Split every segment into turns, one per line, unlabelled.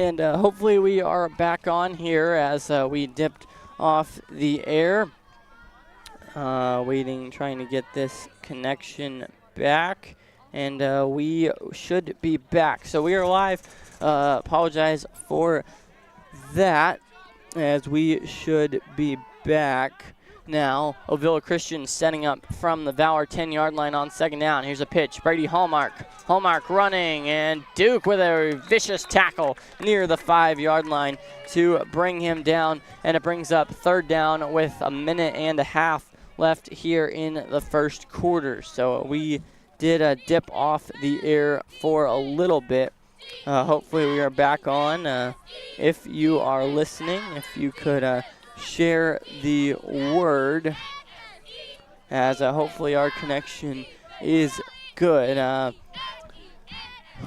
And hopefully we are back on here as we dipped off the air. Waiting, trying to get this connection back. And we should be back. So we are live. Apologize for that, as we should be back. Now, Ovilla Christian setting up from the Valor 10-yard line on second down. Here's a pitch. Brady Hallmark. Hallmark running, and Duke with a vicious tackle near the 5-yard line to bring him down. And it brings up third down with a minute and a half left here in the first quarter. So we did dip off the air for a little bit. Hopefully we are back on. If you are listening, if you could share the word, as hopefully our connection is good.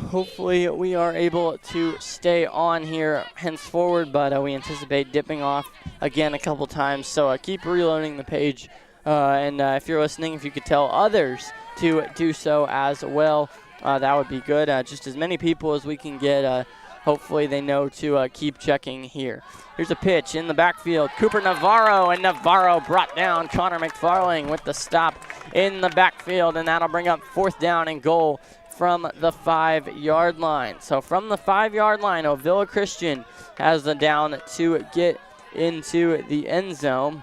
Hopefully we are able to stay on here henceforward, but we anticipate dipping off again a couple times. So keep reloading the page, and if you're listening, if you could tell others to do so as well, that would be good. Just as many people as we can get. Hopefully they know to keep checking here. Here's a pitch in the backfield. Cooper Navarro, and Navarro brought down Connor McFarling with the stop in the backfield, and that'll bring up fourth down and goal from the 5-yard line. So from the 5-yard line, Ovilla Christian has the down to get into the end zone.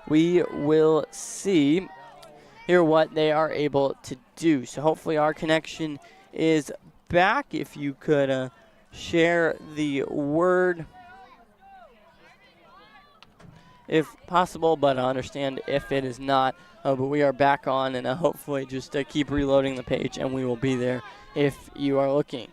We will see here what they are able to do. So hopefully our connection is back. If you could share the word if possible, but I understand if it is not. But we are back on, and hopefully just keep reloading the page, and we will be there if you are looking.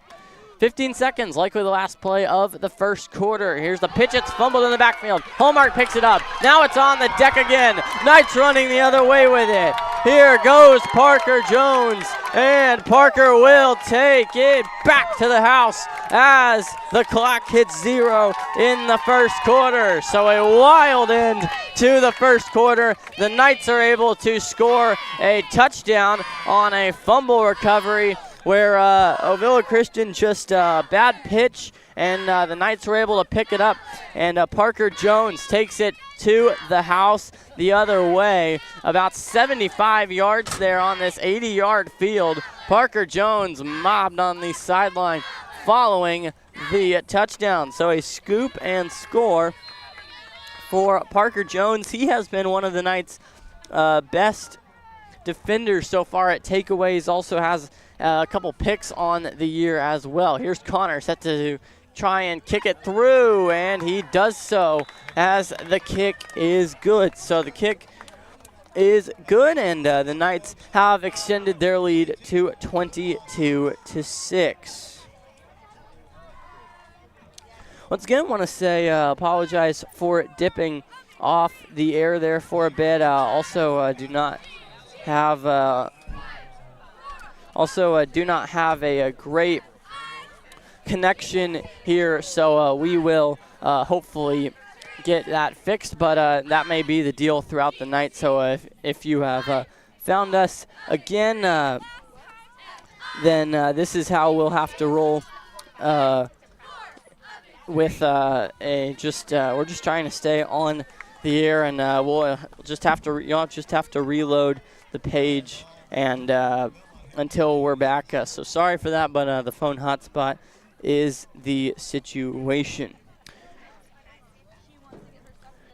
15 seconds, likely the last play of the first quarter. Here's the pitch. It's fumbled in the backfield. Hallmark picks it up. Now it's on the deck again. Knights running the other way with it. Here goes Parker Jones, and Parker will take it back to the house as the clock hits 0 in the first quarter. So a wild end to the first quarter. The Knights are able to score a touchdown on a fumble recovery, where Ovilla Christian just bad pitch, and the Knights were able to pick it up, and Parker Jones takes it to the house the other way, about 75 yards there on this 80-yard field. Parker Jones mobbed on the sideline following the touchdown. So a scoop and score for Parker Jones. He has been one of the Knights' best defenders so far at takeaways, also has a couple picks on the year as well. Here's Connor set to try and kick it through, and he does so as the kick is good. So the kick is good, and the Knights have extended their lead to 22-6. Once again, I want to say apologize for dipping off the air there for a bit. Also do not have a great connection here, so we will hopefully get that fixed, but that may be the deal throughout the night. So if you have found us again, then this is how we'll have to roll with we're just trying to stay on the air, and you'll just have to reload the page and until we're back. So sorry for that, but the phone hotspot is the situation.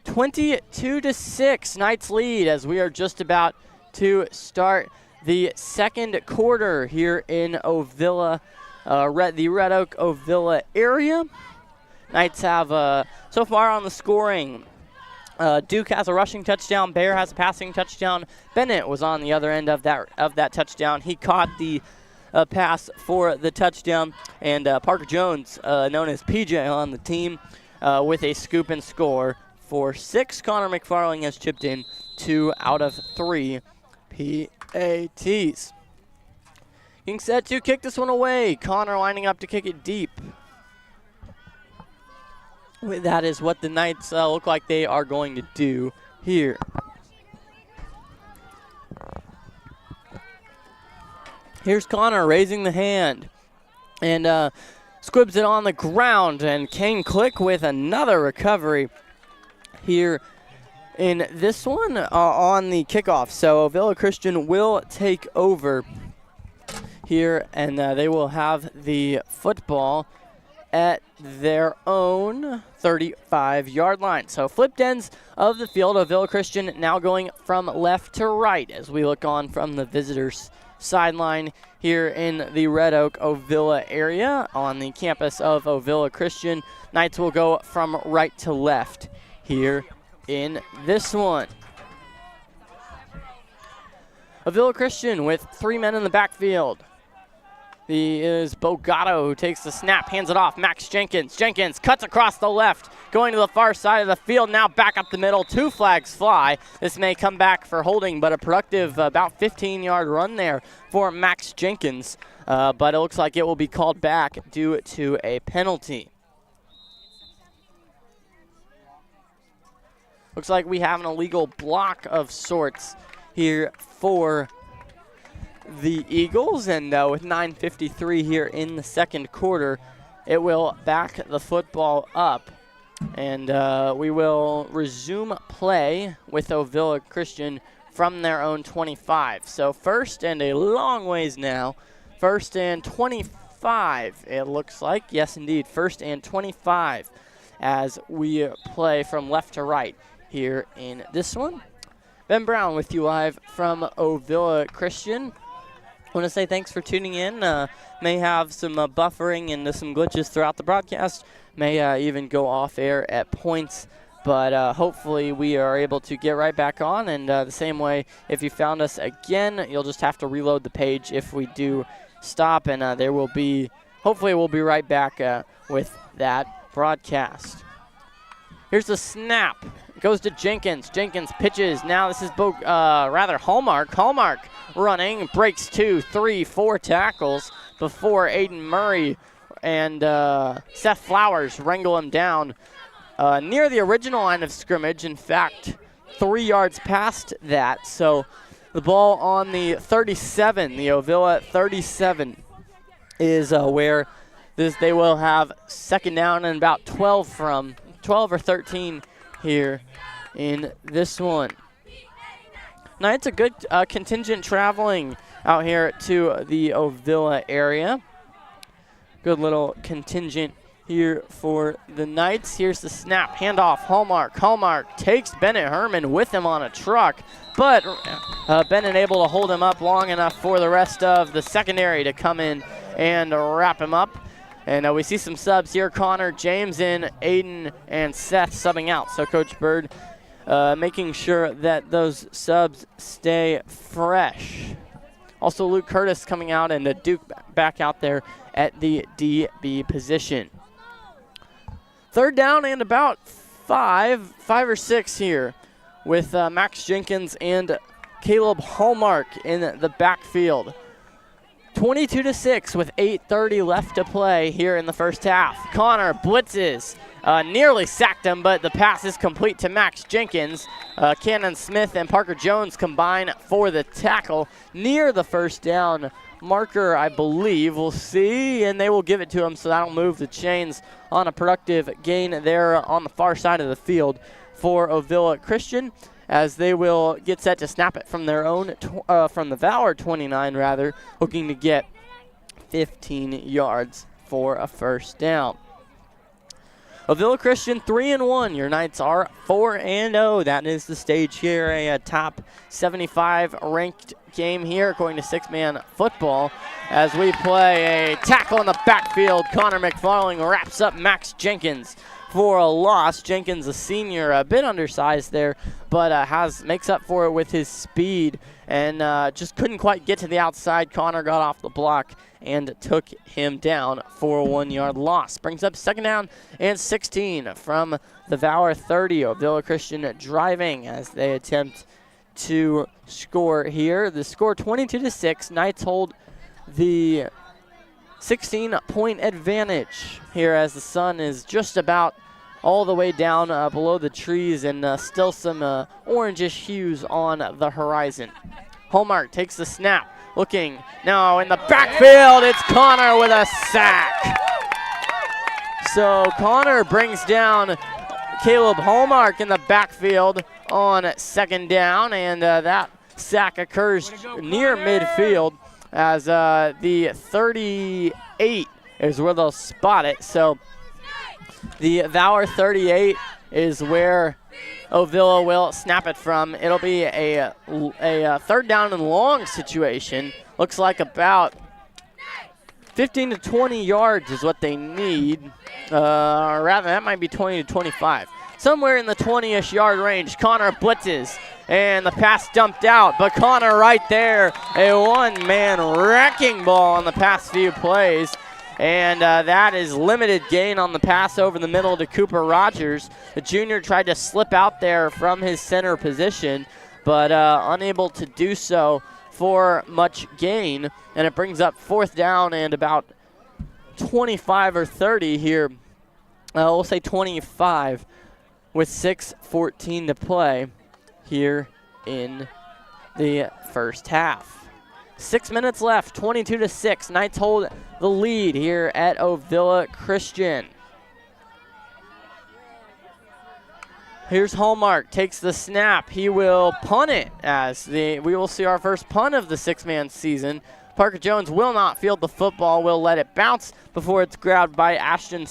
22-6, Knights lead as we are just about to start the second quarter here in Ovilla, the Red Oak Ovilla area. Knights have so far on the scoring. Duke has a rushing touchdown. Bear has a passing touchdown. Bennett was on the other end of that touchdown. He caught the pass for the touchdown. And Parker Jones, known as PJ on the team, with a scoop and score for 6. Connor McFarling has chipped in 2 out of 3 PATs. Being set to kick this one away. Connor lining up to kick it deep. That is what the Knights look like they are going to do here. Here's Connor raising the hand. and squibs it on the ground, and Kane Click with another recovery here in this one on the kickoff. So Ovilla Christian will take over here, and they will have the football at their own 35-yard line. So flipped ends of the field. Ovilla Christian now going from left to right as we look on from the visitors' sideline here in the Red Oak Ovilla area on the campus of Ovilla Christian. Knights will go from right to left here in this one. Ovilla Christian with 3 men in the backfield. He is Bogato who takes the snap, hands it off. Max Jenkins. Jenkins cuts across the left, going to the far side of the field. Now back up the middle. 2 flags fly. This may come back for holding, but a productive about 15-yard run there for Max Jenkins. But it looks like it will be called back due to a penalty. Looks like we have an illegal block of sorts here for the Eagles, and with 9:53 here in the second quarter, it will back the football up, and we will resume play with Ovilla Christian from their own 25. So first and a long ways now. First and 25, it looks like. Yes, indeed, first and 25 as we play from left to right here in this one. Ben Brown with you live from Ovilla Christian. I want to say thanks for tuning in. May have some buffering and some glitches throughout the broadcast. May even go off air at points. But hopefully we are able to get right back on. And the same way, if you found us again, you'll just have to reload the page if we do stop. And there will be, hopefully we'll be right back with that broadcast. Here's the snap. It goes to Jenkins. Jenkins pitches. Now this is Hallmark. Hallmark running. Breaks 2, 3, 4 tackles before Aiden Murray and Seth Flowers wrangle him down near the original line of scrimmage. In fact, 3 yards past that. So the ball on the 37, the Ovilla 37, is where they will have second down and about 12 or 13 here in this one. Now it's a good contingent traveling out here to the Ovilla area. Good little contingent here for the Knights. Here's the snap, handoff, Hallmark. Hallmark takes Bennett Herman with him on a truck, but Bennett able to hold him up long enough for the rest of the secondary to come in and wrap him up. And we see some subs here. Connor, James in, Aiden, and Seth subbing out. So Coach Bird making sure that those subs stay fresh. Also Luke Curtis coming out and Duke back out there at the DB position. Third down and about five or six here with Max Jenkins and Caleb Hallmark in the backfield. 22-6 with 8:30 left to play here in the first half. Connor blitzes, nearly sacked him, but the pass is complete to Max Jenkins. Cannon Smith and Parker Jones combine for the tackle near the first down marker, I believe. We'll see, and they will give it to him, so that'll move the chains on a productive gain there on the far side of the field for Ovilla Christian, as they will get set to snap it from their own, from the Valor 29 rather, looking to get 15 yards for a first down. Ovilla Christian 3-1. Your Knights are 4-0. That is the stage here, a top 75 ranked game here according to Six Man Football, as we play a tackle in the backfield. Connor McFarling wraps up Max Jenkins for a loss. Jenkins, a senior, a bit undersized there, but makes up for it with his speed, and just couldn't quite get to the outside. Connor got off the block and took him down for a 1-yard loss. Brings up second down and 16 from the Valor 30. Ovilla Christian driving as they attempt to score here. The score 22-6. Knights hold the 16-point advantage here as the sun is just about all the way down below the trees, and still some orangish hues on the horizon. Hallmark takes the snap, looking. Now in the backfield, it's Connor with a sack. So Connor brings down Caleb Hallmark in the backfield on second down, and that sack occurs near midfield as the 38 is where they'll spot it. So the Valor 38 is where Ovilla will snap it from. It'll be a third down and long situation. Looks like about 15 to 20 yards is what they need. Or rather, that might be 20 to 25. Somewhere in the 20-ish yard range. Connor blitzes, and the pass dumped out. But Connor right there, a one-man wrecking ball on the past few plays. And that is limited gain on the pass over the middle to Cooper Rogers. The junior tried to slip out there from his center position, but unable to do so for much gain. And it brings up fourth down and about 25 or 30 here. We'll say 25 with 6:14 to play here in the first half. 6 minutes left, 22-6. Knights hold the lead here at Ovilla Christian. Here's Hallmark, takes the snap. He will punt it as we will see our first punt of the six-man season. Parker Jones will not field the football, will let it bounce before it's grabbed by Ashton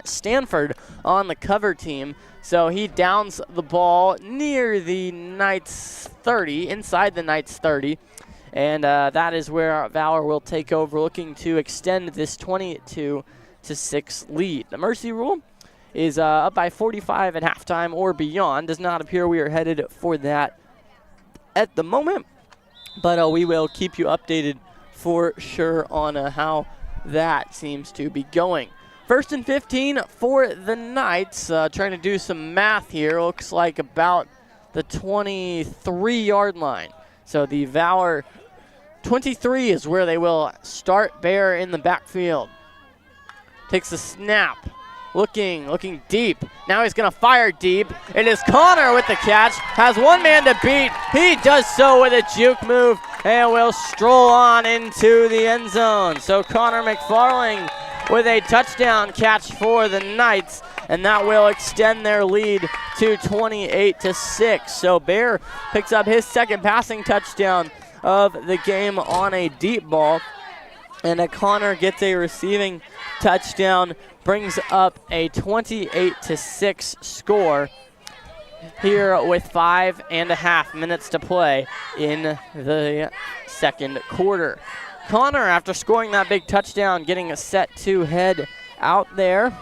Stanford on the cover team. So he downs the ball near the Knights 30, inside the Knights 30. And that is where Valor will take over, looking to extend this 22-6 lead. The mercy rule is up by 45 at halftime or beyond. Does not appear we are headed for that at the moment, but we will keep you updated for sure on how that seems to be going. First and 15 for the Knights. Trying to do some math here. Looks like about the 23-yard line. So the Valor 23 is where they will start. Bear in the backfield. Takes the snap. Looking deep. Now he's going to fire deep. It is Connor with the catch. Has one man to beat. He does so with a juke move and will stroll on into the end zone. So Connor McFarling with a touchdown catch for the Knights, and that will extend their lead to 28-6. So Bear picks up his second passing touchdown of the game on a deep ball, and Connor gets a receiving touchdown, brings up a 28-6 score here with 5.5 minutes to play in the second quarter. Connor, after scoring that big touchdown, getting a set to head out there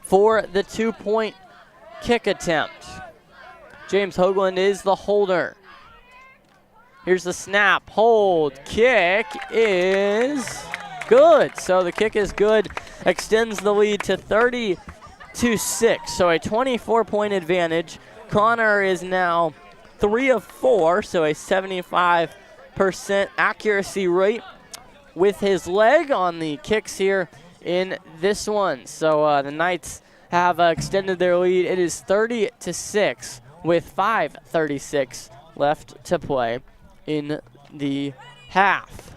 for the 2-point kick attempt. James Hoagland is the holder. Here's the snap, hold, kick is good. So the kick is good, extends the lead to 30-6. So a 24-point advantage. Connor is now 3 of 4, so a 75% accuracy rate with his leg on the kicks here in this one. So the Knights have extended their lead. It is 30-6 with 5:36 left to play in the half.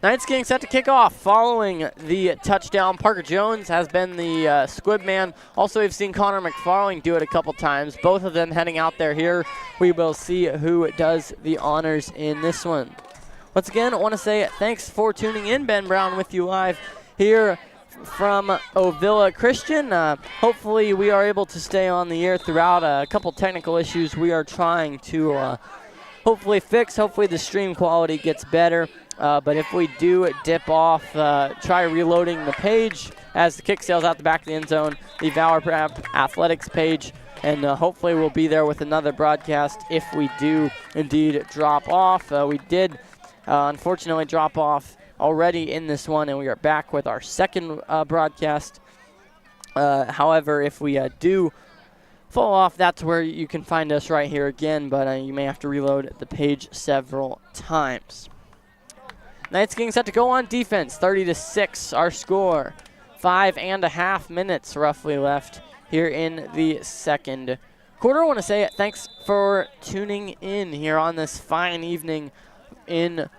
Knights getting set to kick off following the touchdown. Parker Jones has been the squib man. Also, we've seen Connor McFarling do it a couple times. Both of them heading out there here. We will see who does the honors in this one. Once again, I want to say thanks for tuning in. Ben Brown with you live here from Ovilla Christian. Hopefully, we are able to stay on the air throughout. A couple technical issues we are trying to hopefully fix. Hopefully, the stream quality gets better. But if we do dip off, try reloading the page as the kick sails out the back of the end zone, the Valor Athletics page, and hopefully we'll be there with another broadcast if we do indeed drop off. We did unfortunately drop off already in this one, and we are back with our second broadcast. However, if we do fall off, that's where you can find us right here again, but you may have to reload the page several times. Knights getting set to go on defense. 30-6 our score. 5.5 minutes roughly left here in the second quarter, I want to say thanks for tuning in here on this fine evening in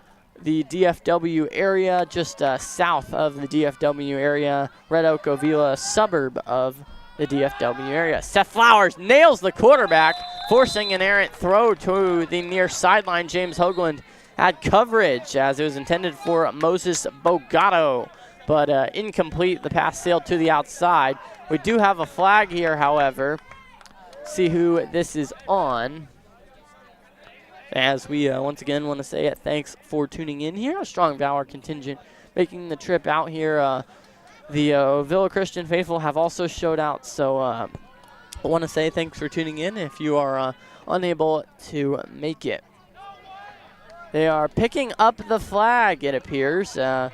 the DFW area, just south of the DFW area, Red Oak, Ovilla, suburb of the DFW area. Seth Flowers nails the quarterback, forcing an errant throw to the near sideline. James Hoagland had coverage as it was intended for Moses Bogato, but incomplete. The pass sailed to the outside. We do have a flag here, however. See who this is on. As we once again want to say thanks for tuning in here. A strong Valor contingent making the trip out here. The Ovilla Christian faithful have also showed out, so I want to say thanks for tuning in if you are unable to make it. They are picking up the flag, it appears. I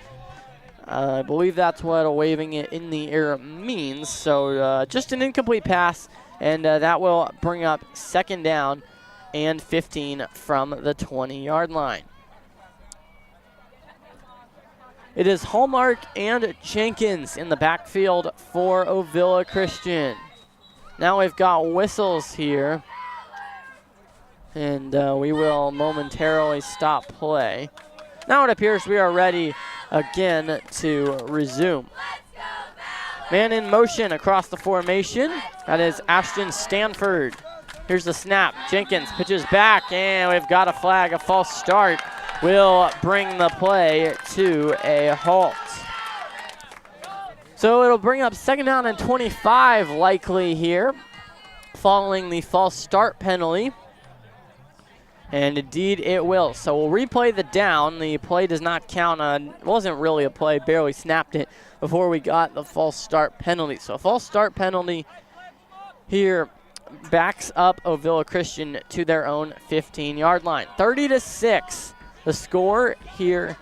believe that's what waving it in the air means. So just an incomplete pass, and that will bring up second down and 15 from the 20-yard line. It is Hallmark and Jenkins in the backfield for Ovilla Christian. Now we've got whistles here, and we will momentarily stop play. Now it appears we are ready again to resume. Man in motion across the formation. That is Ashton Stanford. Here's the snap. Jenkins pitches back, and we've got a flag. A false start will bring the play to a halt. So it'll bring up second down and 25 likely here, following the false start penalty. And indeed it will. So we'll replay the down. The play does not count on, it wasn't really a play, barely snapped it before we got the false start penalty. So a false start penalty here backs up Ovilla Christian to their own 15-yard line. 30-6. The score here.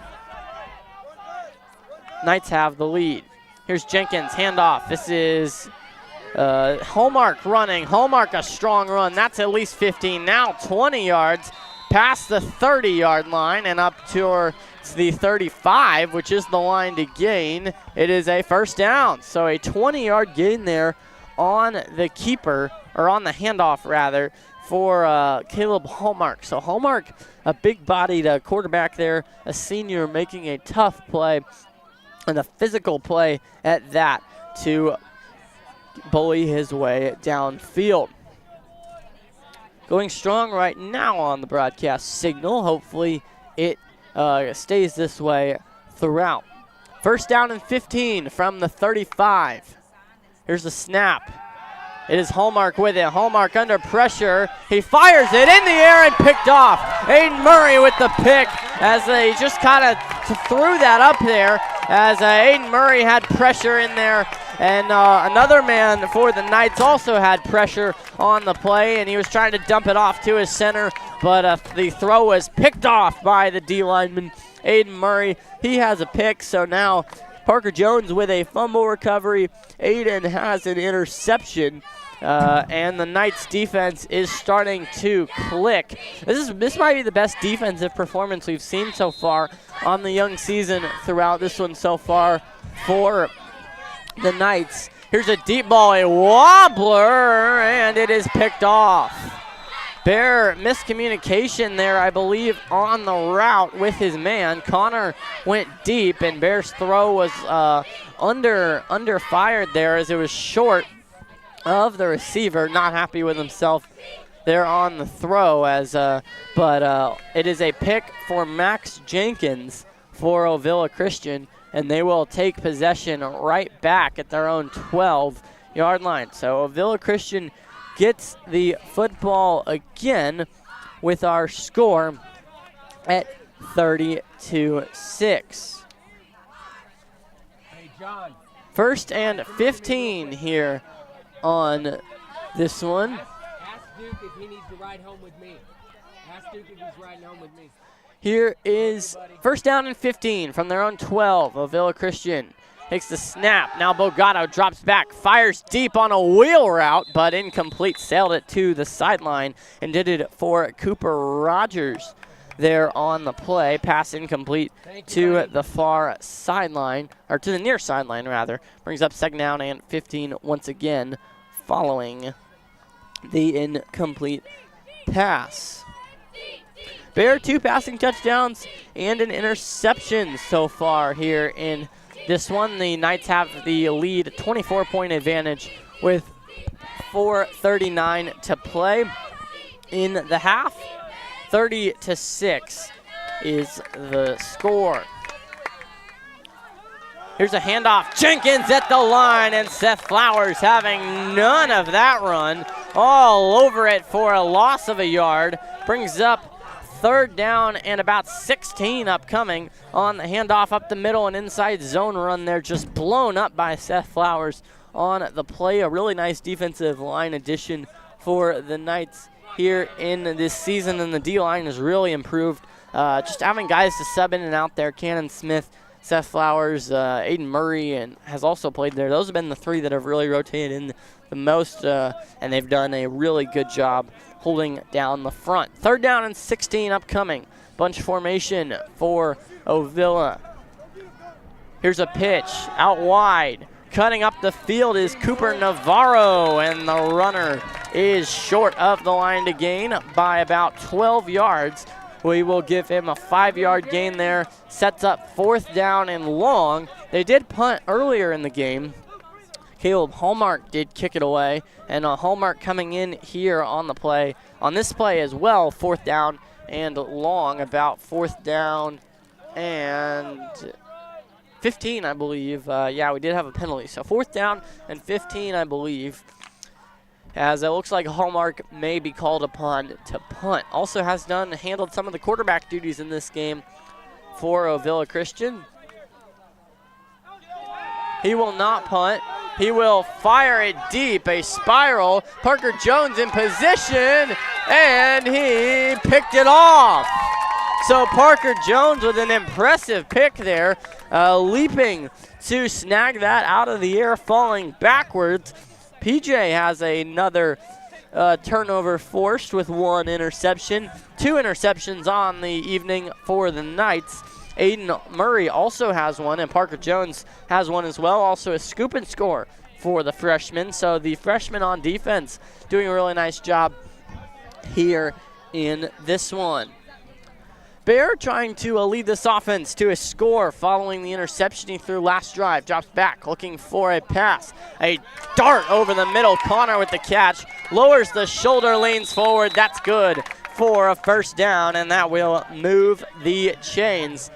Knights have the lead. Here's Jenkins, handoff. This is Hallmark running. Hallmark, a strong run. That's at least 15. Now 20 yards past the 30-yard line and up towards the 35, which is the line to gain. It is a first down. So a 20-yard gain there on the keeper, or on the handoff rather, for Caleb Hallmark. So Hallmark, a big-bodied quarterback there, a senior, making a tough play and a physical play at that to bully his way downfield. Going strong right now on the broadcast signal. Hopefully it stays this way throughout. First down and 15 from the 35. Here's the snap. It is Hallmark with it. Hallmark under pressure. He fires it in the air and picked off. Aiden Murray with the pick as they just kind of threw that up there as Aiden Murray had pressure in there. And another man for the Knights also had pressure on the play, and he was trying to dump it off to his center, but the throw was picked off by the D lineman, Aiden Murray. He has a pick, so now Parker Jones with a fumble recovery. Aiden has an interception, and the Knights defense is starting to click. This might be the best defensive performance we've seen so far on the young season throughout this one so far for the Knights. Here's a deep ball, a wobbler, and it is picked off. Bear miscommunication there, I believe, on the route with his man. Connor went deep, and Bear's throw was under fired there as it was short of the receiver. Not happy with himself there on the throw, but it is a pick for Max Jenkins for Ovilla Christian, and they will take possession right back at their own 12-yard line. So Ovilla Christian gets the football again with our score at 30-6.
Hey, John.
First and 15 here on this one.
Ask Duke if he needs to ride home with me. Ask Duke if he's riding home with me.
Here is first down and 15 from their own 12. Ovilla Christian takes the snap. Now Bogato drops back, fires deep on a wheel route, but incomplete. Sailed it to the sideline and did it for Cooper Rogers there on the play. Pass incomplete to the far sideline, or to the near sideline rather. Brings up second down and 15 once again following the incomplete pass. Bear 2 passing touchdowns and an interception so far here in this one. The Knights have the lead, 24-point advantage with 4:39 to play in the half. 30-6 is the score. Here's a handoff. Jenkins at the line, and Seth Flowers having none of that run. All over it for a loss of a yard. Brings up 3rd down and about 16 upcoming on the handoff up the middle, and inside zone run there, just blown up by Seth Flowers on the play. A really nice defensive line addition for the Knights here in this season, and the D-line has really improved. Just having guys to sub in and out there. Cannon Smith, Seth Flowers, Aiden Murray, and has also played there. Those have been the 3 that have really rotated in the most, and they've done a really good job holding down the front. 3rd down and 16 upcoming. Bunch formation for Ovilla. Here's a pitch out wide. Cutting up the field is Cooper Navarro, and the runner is short of the line to gain by about 12 yards. We will give him a 5-yard gain there. Sets up 4th down and long. They did punt earlier in the game. Caleb Hallmark did kick it away, and Hallmark coming in here on the play, on this play as well. 4th down and long, about 4th down and 15, I believe. Yeah, we did have a penalty. So 4th down and 15, I believe, as it looks like Hallmark may be called upon to punt. Also has handled some of the quarterback duties in this game for Ovilla Christian. He will not punt. He will fire it deep, a spiral. Parker Jones in position, and he picked it off. So Parker Jones with an impressive pick there, leaping to snag that out of the air, falling backwards. PJ has another turnover forced with 1 interception. 2 interceptions on the evening for the Knights. Aiden Murray also has 1, and Parker Jones has 1 as well. Also a scoop and score for the freshman. So the freshman on defense doing a really nice job here in this one. Bear trying to lead this offense to a score following the interception he threw last drive. Drops back, looking for a pass. A dart over the middle. Connor with the catch. Lowers the shoulder, leans forward. That's good for a 1st down, and that will move the chains.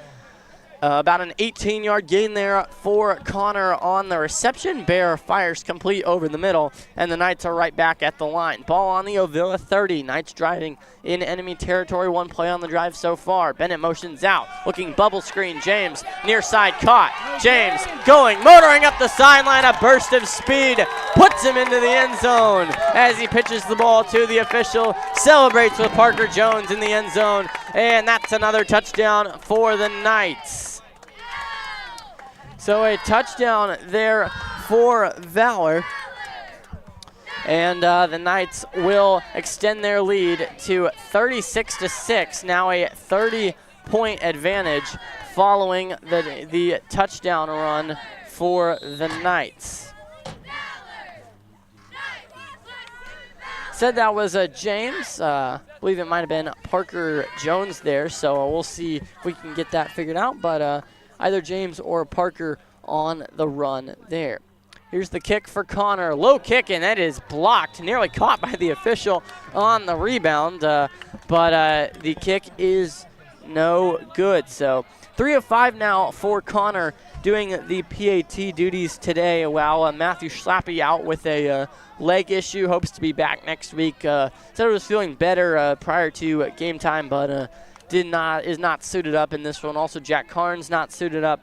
About an 18-yard gain there for Connor on the reception. Bear fires complete over the middle, and the Knights are right back at the line. Ball on the Ovilla 30. Knights driving in enemy territory. 1 play on the drive so far. Bennett motions out, looking bubble screen. James near side caught. James going, motoring up the sideline. A burst of speed puts him into the end zone as he pitches the ball to the official. Celebrates with Parker Jones in the end zone, and that's another touchdown for the Knights. So a touchdown there for Valor. And the Knights will extend their lead to 36-6. Now a 30-point advantage following the touchdown run for the Knights. Said that was James. I believe it might have been Parker Jones there. So we'll see if we can get that figured out. But either James or Parker on the run there. Here's the kick for Connor. Low kick, and that is blocked. Nearly caught by the official on the rebound. But the kick is no good. So 3 of 5 now for Connor doing the PAT duties today, while Matthew Schlappe out with a leg issue. Hopes to be back next week. Said he was feeling better prior to game time, but is not suited up in this one. Also, Jack Carnes not suited up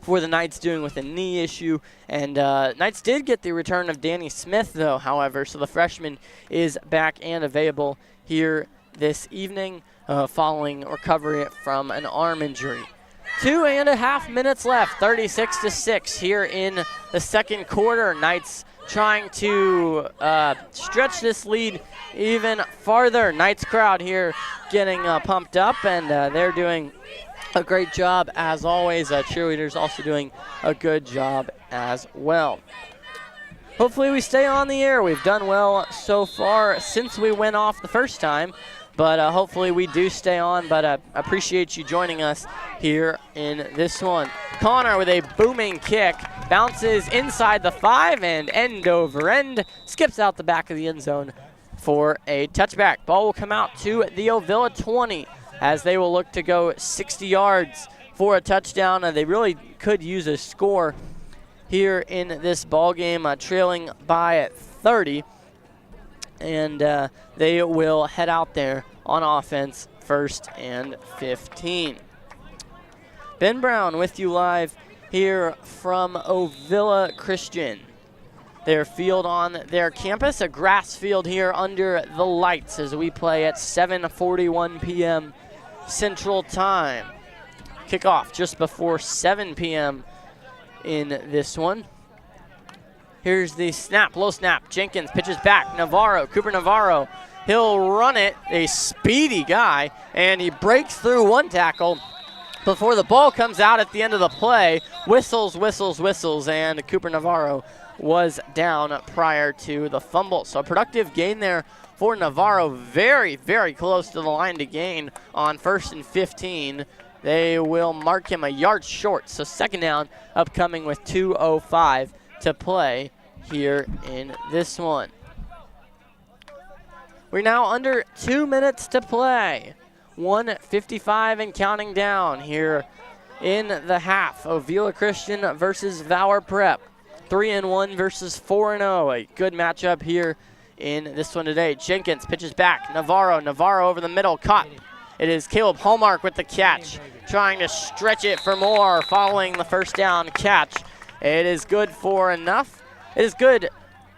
for the Knights, dealing with a knee issue. And Knights did get the return of Danny Smith, though, however, so the freshman is back and available here this evening following recovery from an arm injury. 2.5 minutes left, 36-6 here in the second quarter. Knights trying to stretch this lead even farther. Knights crowd here getting pumped up, and they're doing a great job as always. Cheerleaders also doing a good job as well. hopefully we stay on the air. We've done well so far since we went off the first time, but hopefully we do stay on. But I appreciate you joining us here in this one. Connor with a booming kick, bounces inside the 5 and end over end, skips out the back of the end zone for a touchback. Ball will come out to the Ovilla 20 as they will look to go 60 yards for a touchdown. They really could use a score here in this ball game, trailing by 30. And they will head out there on offense, 1st and 15. Ben Brown with you live here from Ovilla Christian. Their field on their campus, a grass field here under the lights as we play at 7:41 p.m. Central Time. Kickoff just before 7 p.m. in this one. Here's the snap, low snap. Jenkins pitches back. Navarro, Cooper Navarro. He'll run it, a speedy guy, and he breaks through one tackle before the ball comes out at the end of the play. Whistles, and Cooper Navarro was down prior to the fumble. So a productive gain there for Navarro. Very, very close to the line to gain on 1st and 15. They will mark him a yard short. So 2nd down upcoming with 2:05 to play here in this one. We're now under 2 minutes to play. 1:55 and counting down here in the half. Ovilla Christian versus Valor Prep. 3-1 versus 4-0. A good matchup here in this one today. Jenkins pitches back. Navarro over the middle, caught. It is Caleb Hallmark with the catch, trying to stretch it for more following the 1st down catch. It is good for enough. It is good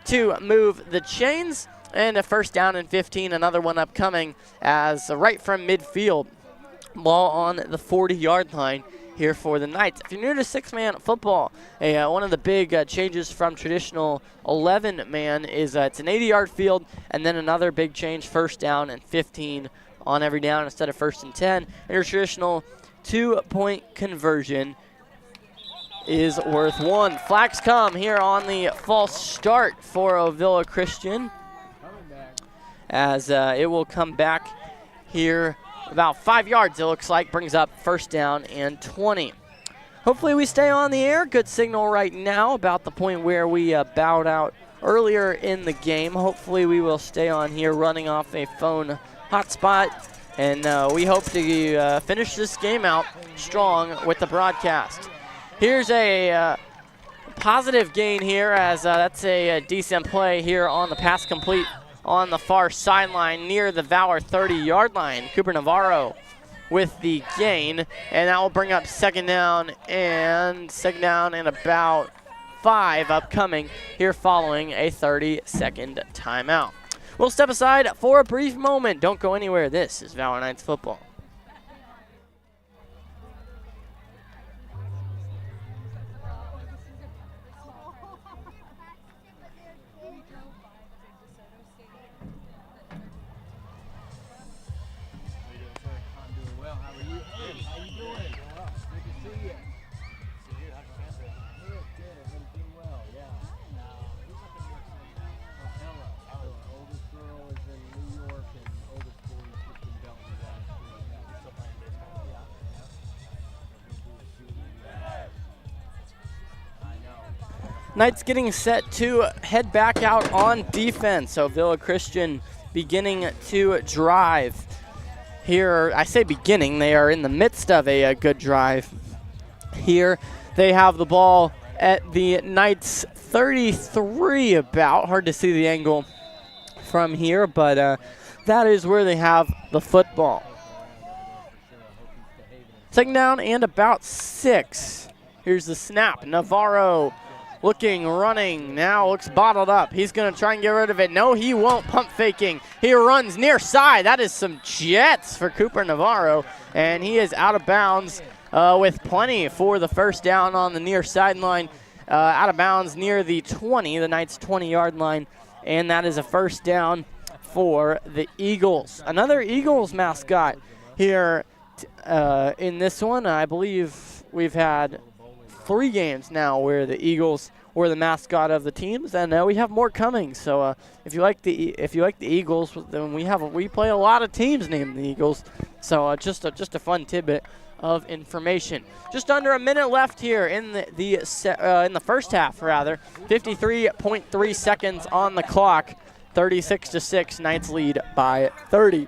to move the chains, and a 1st down and 15, another one upcoming as right from midfield. Ball on the 40-yard line here for the Knights. If you're new to 6-man football, one of the big changes from traditional 11-man is it's an 80-yard field, and then another big change, 1st down and 15 on every down instead of 1st and 10. And your traditional 2-point conversion is worth 1. Flags come here on the false start for Ovilla Christian, as it will come back here about 5 yards, it looks like, brings up 1st down and 20. Hopefully we stay on the air. Good signal right now, about the point where we bowed out earlier in the game. Hopefully we will stay on here running off a phone hotspot, and we hope to finish this game out strong with the broadcast. Here's a positive gain here, as that's a decent play here on the pass complete on the far sideline near the Valor 30-yard line. Cooper Navarro with the gain, and that will bring up 2nd down and about 5 upcoming here following a 30-second timeout. We'll step aside for a brief moment. Don't go anywhere. This is Valor Knights Football. Knights getting set to head back out on defense. Ovilla Christian beginning to drive. Here, I say beginning, they are in the midst of a good drive. Here, they have the ball at the Knights 33 about. Hard to see the angle from here, but that is where they have the football. 2nd down and about 6. Here's the snap. Navarro looking, running, now looks bottled up. He's going to try and get rid of it. No, he won't. Pump faking. He runs near side. That is some jets for Cooper Navarro, and he is out of bounds with plenty for the 1st down on the near sideline. Out of bounds near the 20, the Knights 20-yard line, and that is a 1st down for the Eagles. Another Eagles mascot here in this one. I believe we've had 3 games now where the Eagles were the mascot of the teams, and we have more coming. So if you like the Eagles, then we play a lot of teams named the Eagles. So just a fun tidbit of information. Just under a minute left here in the first half, rather. 53.3 seconds on the clock. 36-6, Knights lead by 30.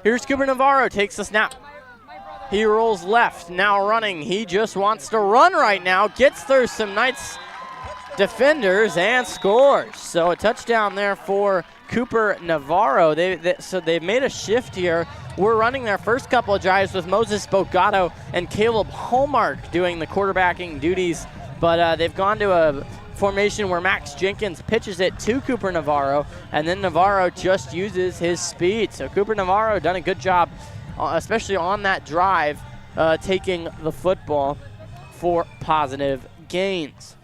Here's Cooper Navarro, takes the snap. He rolls left, now running. He just wants to run right now. Gets through some Knights defenders and scores. So a touchdown there for Cooper Navarro. So they've made a shift here. We're running their first couple of drives with Moses Bogato and Caleb Hallmark doing the quarterbacking duties. But they've gone to a formation where Max Jenkins pitches it to Cooper Navarro, and then Navarro just uses his speed. So Cooper Navarro done a good job, especially on that drive, taking the football for positive gains.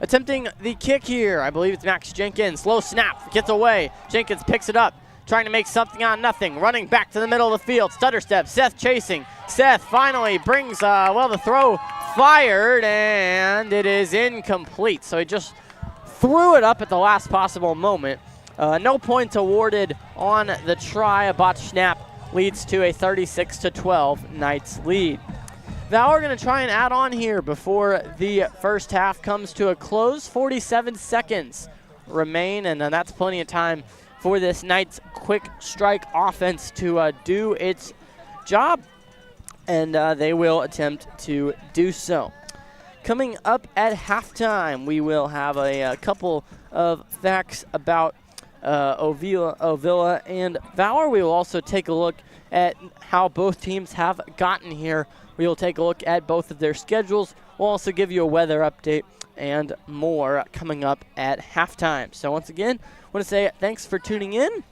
Attempting the kick here, I believe it's Max Jenkins. Low snap, gets away. Jenkins picks it up, trying to make something out of nothing. Running back to the middle of the field, stutter step, Seth chasing. Seth finally brings, the throw fired, and it is incomplete. So he just threw it up at the last possible moment. No points awarded on the try. A botched snap leads to a 36-12 Knights lead. Valor going to try and add on here before the first half comes to a close. 47 seconds remain, and that's plenty of time for this Knights quick strike offense to do its job, and they will attempt to do so. Coming up at halftime, we will have a couple of facts about Ovilla and Valor. We will also take a look at how both teams have gotten here. We will take a look at both of their schedules. We'll also give you a weather update and more coming up at halftime. So once again, I want to say thanks for tuning in,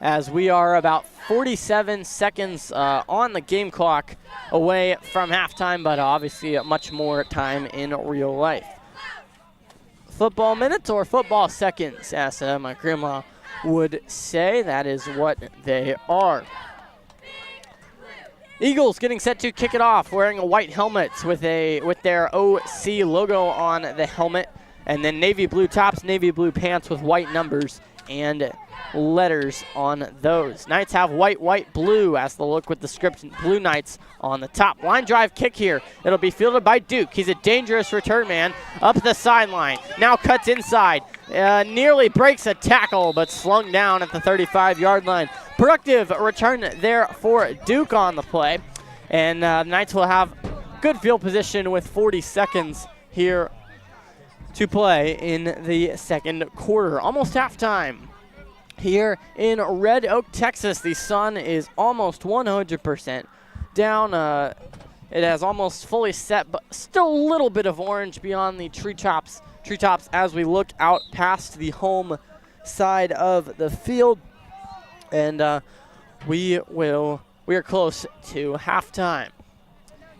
as we are about 47 seconds on the game clock away from halftime, but obviously much more time in real life. Football minutes or football seconds, as my grandma would say. That is what they are. Eagles getting set to kick it off, wearing a white helmets with their OC logo on the helmet, and then navy blue tops, navy blue pants with white numbers and letters on those. Knights have white, white, blue as the look with the script, Blue Knights on the top. Line drive kick here. It'll be fielded by Duke. He's a dangerous return man up the sideline. Now cuts inside. Nearly breaks a tackle, but slung down at the 35-yard line. Productive return there for Duke on the play. And Knights will have good field position with 40 seconds here to play in the second quarter. Almost halftime here in Red Oak, Texas. The sun is almost 100% down. It has almost fully set, but still a little bit of orange beyond the treetops as we look out past the home side of the field. And we are close to halftime.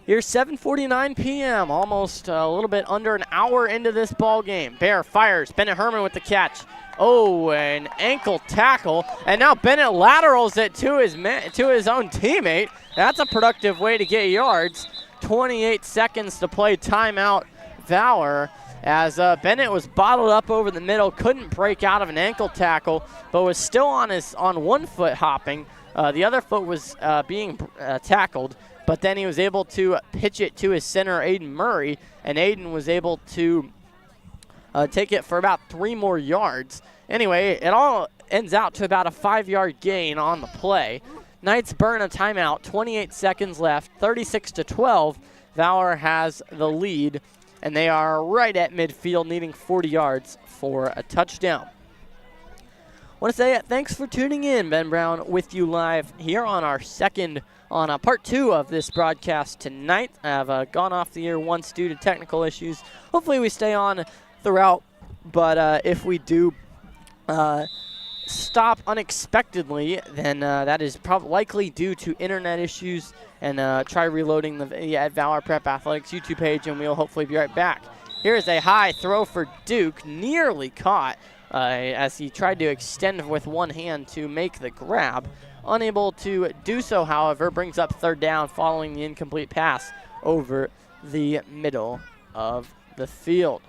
Here's 7:49 p.m., almost a little bit under an hour into this ball game. Bear fires. Bennett Herman with the catch. Oh, an ankle tackle, and now Bennett laterals it to his own teammate. That's a productive way to get yards. 28 seconds to play. Timeout, Valor, as Bennett was bottled up over the middle, couldn't break out of an ankle tackle, but was still on one foot hopping. The other foot was being tackled, but then he was able to pitch it to his center, Aiden Murray, and Aiden was able to take it for about 3 more yards. Anyway, it all ends out to about a 5-yard gain on the play. Knights burn a timeout, 28 seconds left, 36-12. Valor has the lead, and they are right at midfield, needing 40 yards for a touchdown. I want to say thanks for tuning in. Ben Brown with you live here on our part 2 of this broadcast tonight. I've gone off the air once due to technical issues. Hopefully we stay on throughout, but if we do stop unexpectedly, then that is likely due to internet issues, and try reloading the Valor Prep Athletics YouTube page, and we'll hopefully be right back. Here is a high throw for Duke, nearly caught as he tried to extend with one hand to make the grab, unable to do so, however, brings up third down following the incomplete pass over the middle of the field.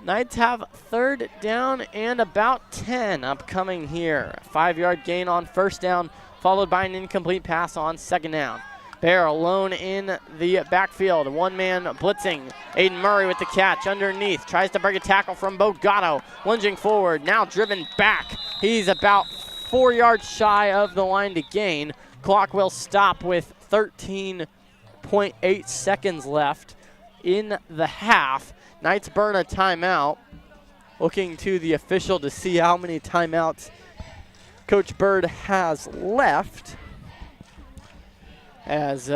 Knights have third down and about 10 upcoming here. 5-yard gain on first down, followed by an incomplete pass on second down. Bear alone in the backfield. One man blitzing. Aiden Murray with the catch underneath. Tries to break a tackle from Bogado. Lunging forward, now driven back. He's about 4 yards shy of the line to gain. Clock will stop with 13.8 seconds left in the half. Knights burn a timeout. Looking to the official to see how many timeouts Coach Bird has left. As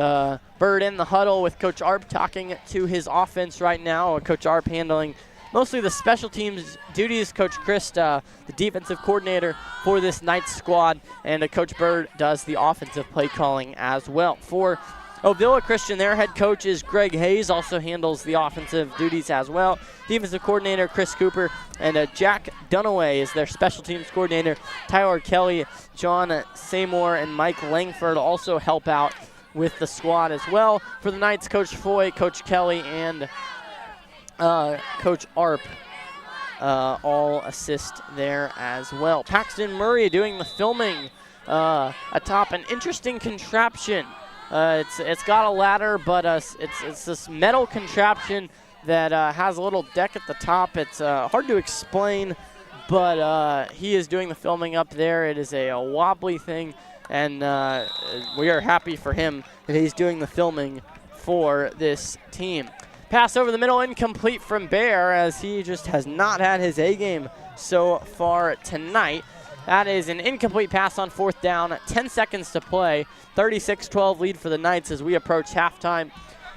Bird in the huddle with Coach Arp talking to his offense right now. Coach Arp handling mostly the special teams duties. Coach Christ, the defensive coordinator for this Knights squad. And Coach Bird does the offensive play calling as well. For Ovilla Christian, their head coach is Greg Hayes, also handles the offensive duties as well. Defensive coordinator Chris Cooper, and Jack Dunaway is their special teams coordinator. Tyler Kelly, John Seymour, and Mike Langford also help out with the squad as well. For the Knights, Coach Foy, Coach Kelly, and Coach Arp all assist there as well. Paxton Murray doing the filming atop an interesting contraption. It's got a ladder, but it's this metal contraption that has a little deck at the top. It's hard to explain, but he is doing the filming up there. It is a wobbly thing, and we are happy for him that he's doing the filming for this team. Pass over the middle, incomplete from Bear, as he just has not had his A game so far tonight. That is an incomplete pass on fourth down. 10 seconds to play. 36-12 lead for the Knights as we approach halftime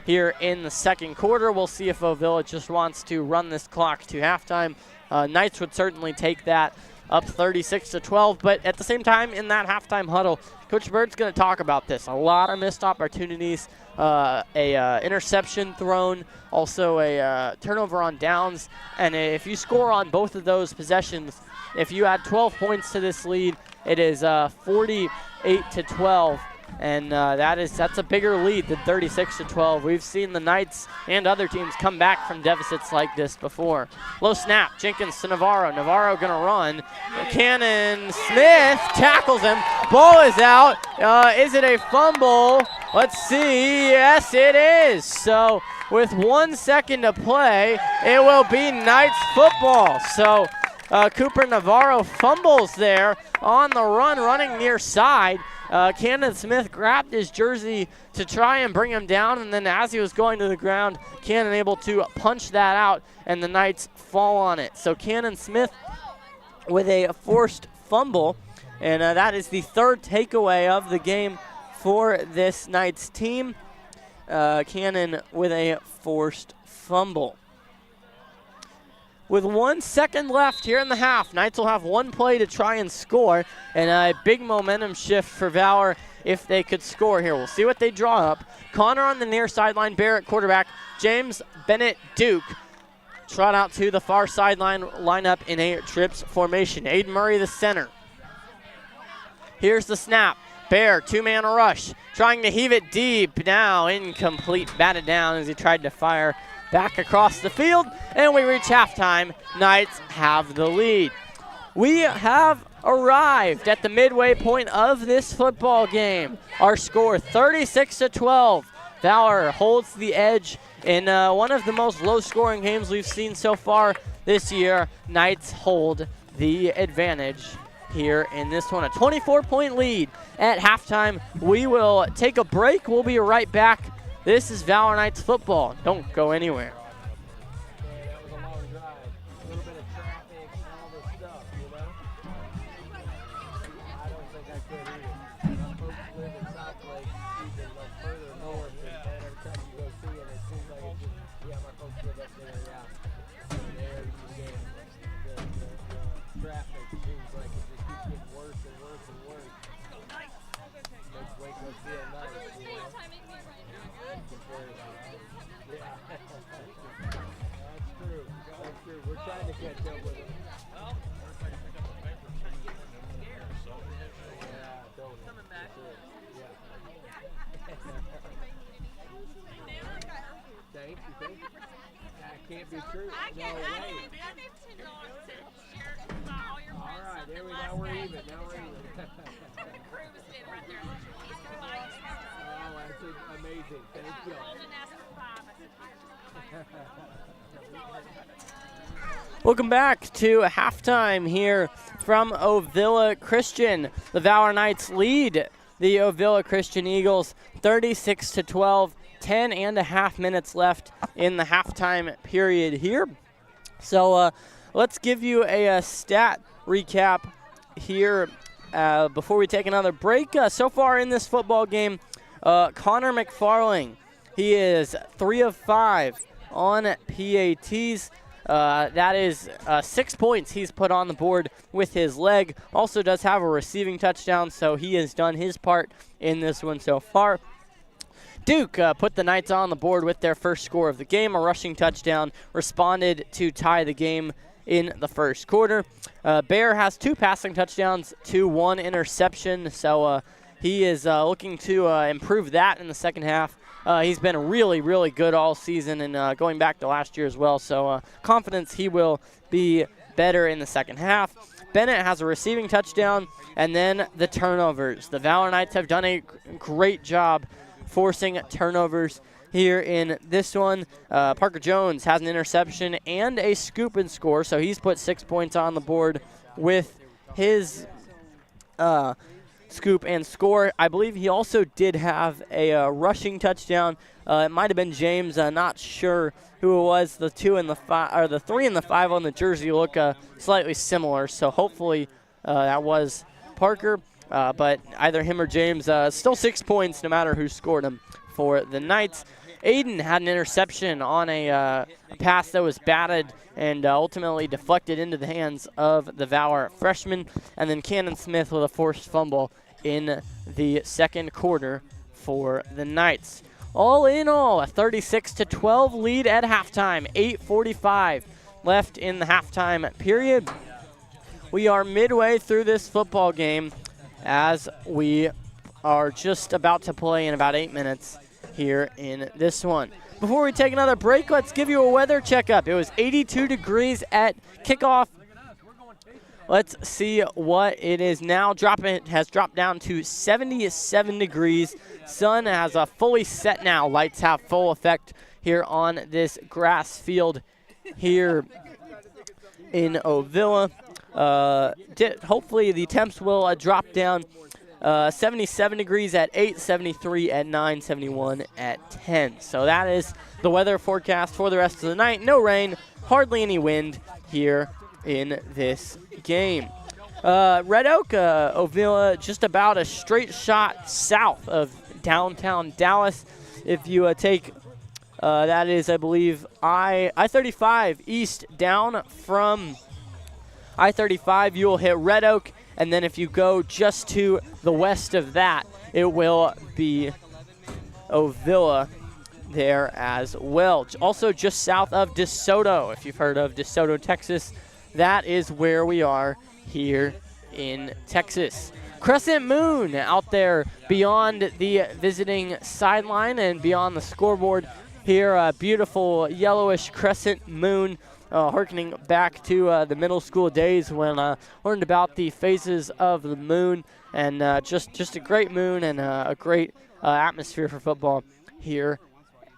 here in the second quarter. We'll see if Ovilla just wants to run this clock to halftime. Knights would certainly take that up 36-12, but at the same time in that halftime huddle, Coach Bird's going to talk about this. A lot of missed opportunities, interception thrown, also a turnover on downs, and if you score on both of those possessions, if you add 12 points to this lead, it is 48-12, and that's a bigger lead than 36-12. We've seen the Knights and other teams come back from deficits like this before. Low snap, Jenkins to Navarro. Navarro gonna run. Cannon Smith tackles him. Ball is out. Is it a fumble? Let's see. Yes, it is. So with 1 second to play, it will be Knights football. So Cooper Navarro fumbles there on the run, running near side. Cannon Smith grabbed his jersey to try and bring him down, and then as he was going to the ground, Cannon able to punch that out, and the Knights fall on it. So Cannon Smith with a forced fumble, and that is the third takeaway of the game for this Knights team. Cannon with a forced fumble. With 1 second left here in the half, Knights will have one play to try and score, and a big momentum shift for Valor if they could score here. We'll see what they draw up. Connor on the near sideline, Barrett quarterback, James Bennett Duke trot out to the far sideline, line up in a trips formation. Aiden Murray the center. Here's the snap. Bear, two-man rush, trying to heave it deep. Now incomplete, batted down as he tried to fire back across the field, and we reach halftime. Knights have the lead. We have arrived at the midway point of this football game. Our score 36-12. Valor holds the edge in one of the most low-scoring games we've seen so far this year. Knights hold the advantage here in this one. A 24-point lead at halftime. We will take a break. We'll be right back. This is Valor Knights football. Don't go anywhere.
Yeah, that was a long drive. A little bit of traffic and all this stuff, you know? I don't think I could either. My folks live in South Lake, even like further north, and every time you go see it, it seems like it's just, yeah, my folks live up there, yeah. And there you get the traffic seems like it just keeps getting worse and worse and worse. Makes Waco feel nice, you know? That's true. We're trying to catch up with it. be true. No way. All right, there we go. Now we're even. Now we're even. Oh, that's amazing. Thank you.
Welcome back to halftime here from Ovilla Christian. The Valor Knights lead the Ovilla Christian Eagles 36-12. 10.5 minutes left in the halftime period here. So let's give you a stat recap here before we take another break. So far in this football game, Connor McFarling, he is 3 of 5 on PATs. That is 6 points he's put on the board with his leg. Also does have a receiving touchdown, so he has done his part in this one so far. Duke put the Knights on the board with their first score of the game, a rushing touchdown, responded to tie the game in the first quarter. Bear has 2 passing touchdowns to 1 interception, so he is looking to improve that in the second half. He's been really, really good all season and going back to last year as well, so confidence he will be better in the second half. Bennett has a receiving touchdown, and then the turnovers. The Valor Knights have done a great job forcing turnovers here in this one. Parker Jones has an interception and a scoop and score, so he's put 6 points on the board with his scoop and score. I believe he also did have a rushing touchdown. It might have been James. Not sure who it was. The 2 and the 5, or the 3 and the 5 on the jersey look slightly similar. So hopefully that was Parker. But either him or James, still 6 points no matter who scored them for the Knights. Aiden had an interception on a pass that was batted and ultimately deflected into the hands of the Valor freshman. And then Cannon Smith with a forced fumble in the second quarter for the Knights. All in all, a 36-12 lead at halftime. 8:45 left in the halftime period. We are midway through this football game, as we are just about to play in about 8 minutes here in this one. Before we take another break, let's give you a weather checkup. It was 82 degrees at kickoff. Let's see what it is now. It has dropped down to 77 degrees. Sun has fully set now. Lights have full effect here on this grass field here in Ovilla. Hopefully the temps will drop down. 77 degrees at 8, 73 at 9, 71 at 10. So that is the weather forecast for the rest of the night. No rain, hardly any wind here in this game. Red Oak, Ovilla, just about a straight shot south of downtown Dallas. If you take, that is, I believe, I-35 east down from I-35, you will hit Red Oak, and then if you go just to the west of that, it will be Ovilla there as well. Also just south of DeSoto, if you've heard of DeSoto, Texas, that is where we are here in Texas. Crescent moon out there beyond the visiting sideline and beyond the scoreboard here, a beautiful yellowish crescent moon. Harkening back to the middle school days when I learned about the phases of the moon, and just a great moon and a great atmosphere for football here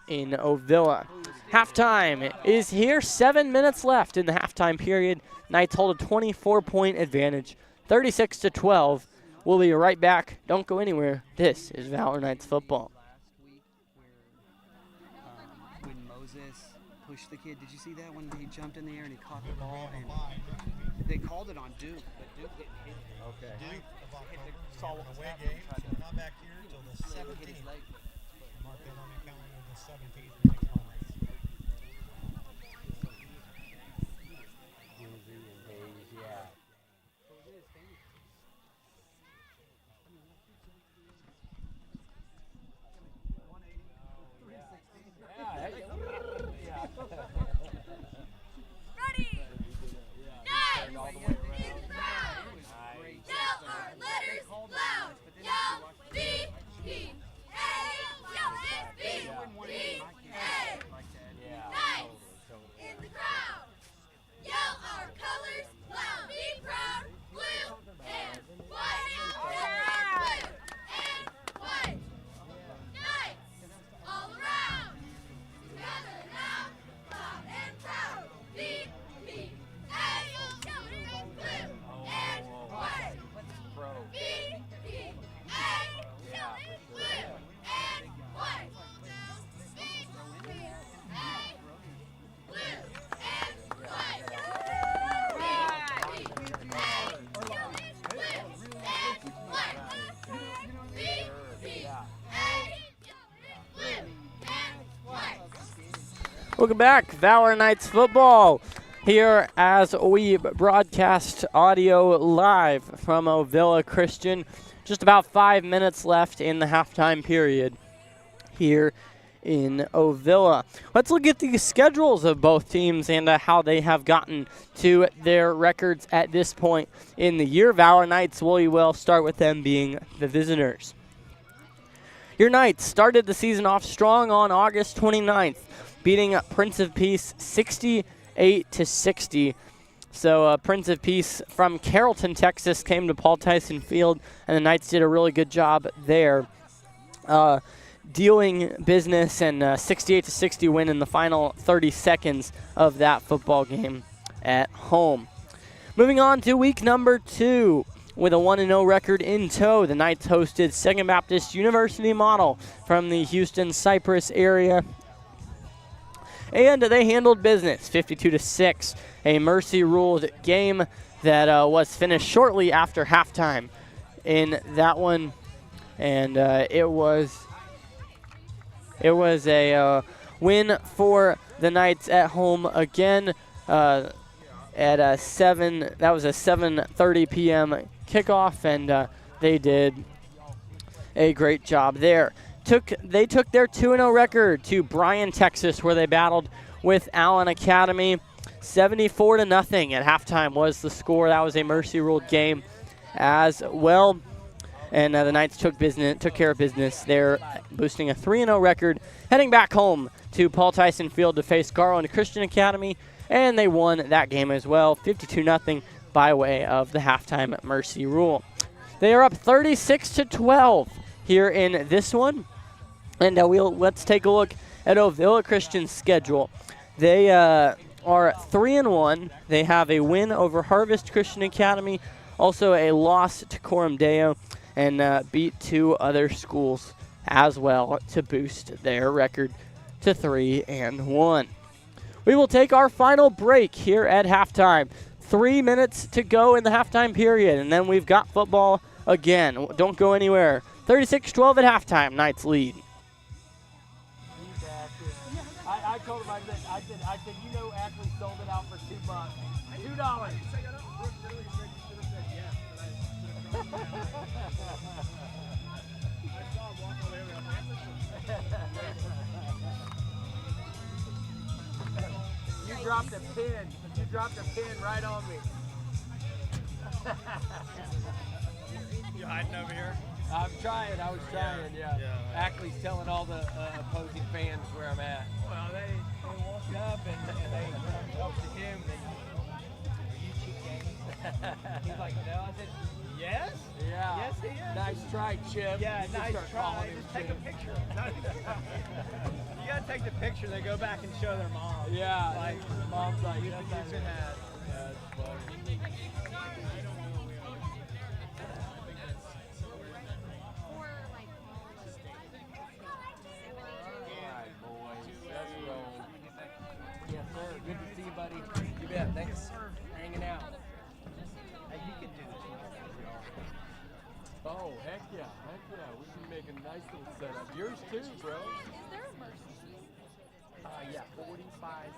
in Ovilla. Halftime is here. 7 minutes left in the halftime period. Knights hold a 24-point advantage, 36-12. We'll be right back. Don't go anywhere. This is Valor Knights Football.
Pushed the kid. Did you see that when he jumped in the air and he caught the ball? And they called it on Duke, but Duke didn't hit it.
Okay.
Duke hit the solid away game. So not back here until the 17th. Mark that on the calendar, the 17th next month.
Yeah.
Welcome back, Valor Knights Football, here as we broadcast audio live from Ovilla Christian. Just about 5 minutes left in the halftime period here in Ovilla. Let's look at the schedules of both teams and how they have gotten to their records at this point in the year. Valor Knights, we will start with them being the visitors. Your Knights started the season off strong on August 29th, beating Prince of Peace 68-60. So Prince of Peace from Carrollton, Texas, came to Paul Tyson Field, and the Knights did a really good job there, dealing business, and 68-60 win in the final 30 seconds of that football game at home. Moving on to week number 2. With a 1-0 record in tow, the Knights hosted Second Baptist University Model from the Houston Cypress area, and they handled business 52-6, a mercy-ruled game that was finished shortly after halftime in that one, and it was a win for the Knights at home again at a 7:30 p.m. kickoff, and they did a great job there. They took their 2-0 record to Bryan, Texas, where they battled with Allen Academy. 74-0 at halftime was the score. That was a mercy-ruled game as well. And the Knights took care of business there, boosting a 3-0 record, heading back home to Paul Tyson Field to face Garland Christian Academy, and they won that game as well, 52-0 by way of the halftime mercy rule. They are up 36-12 here in this one, and let's take a look at Ovilla Christian's schedule. They are 3-1. They have a win over Harvest Christian Academy, also a loss to Coram Deo, and beat 2 other schools as well to boost their record to 3-1. We will take our final break here at halftime. 3 minutes to go in the halftime period, and then we've got football again. Don't go anywhere. 36-12 at halftime. Knights lead.
I told him, I said, you know, Ackley sold it out for $2. $2. You dropped a pin. You dropped a pin right on me.
You hiding over here?
I'm trying. I was trying. Yeah. Ackley's telling all the opposing fans where I'm at.
Well, they walked up and they talked to him. Are you cheat games? He's like, no. I said, yes?
Yeah.
Yes, he is.
Nice try, Chip.
Yeah, nice try. Just take a picture. You gotta take the picture. They go back and show their mom.
Yeah.
Like,
mom's like,
you can have.
That's funny. Yes, sir. Good to see you, buddy. You bet. Thanks for hanging out.
Hey, you can do this.
Oh, heck yeah. We can make a nice little setup. Yours too, bro.
Is there a Varsity?
Yeah, 45 points.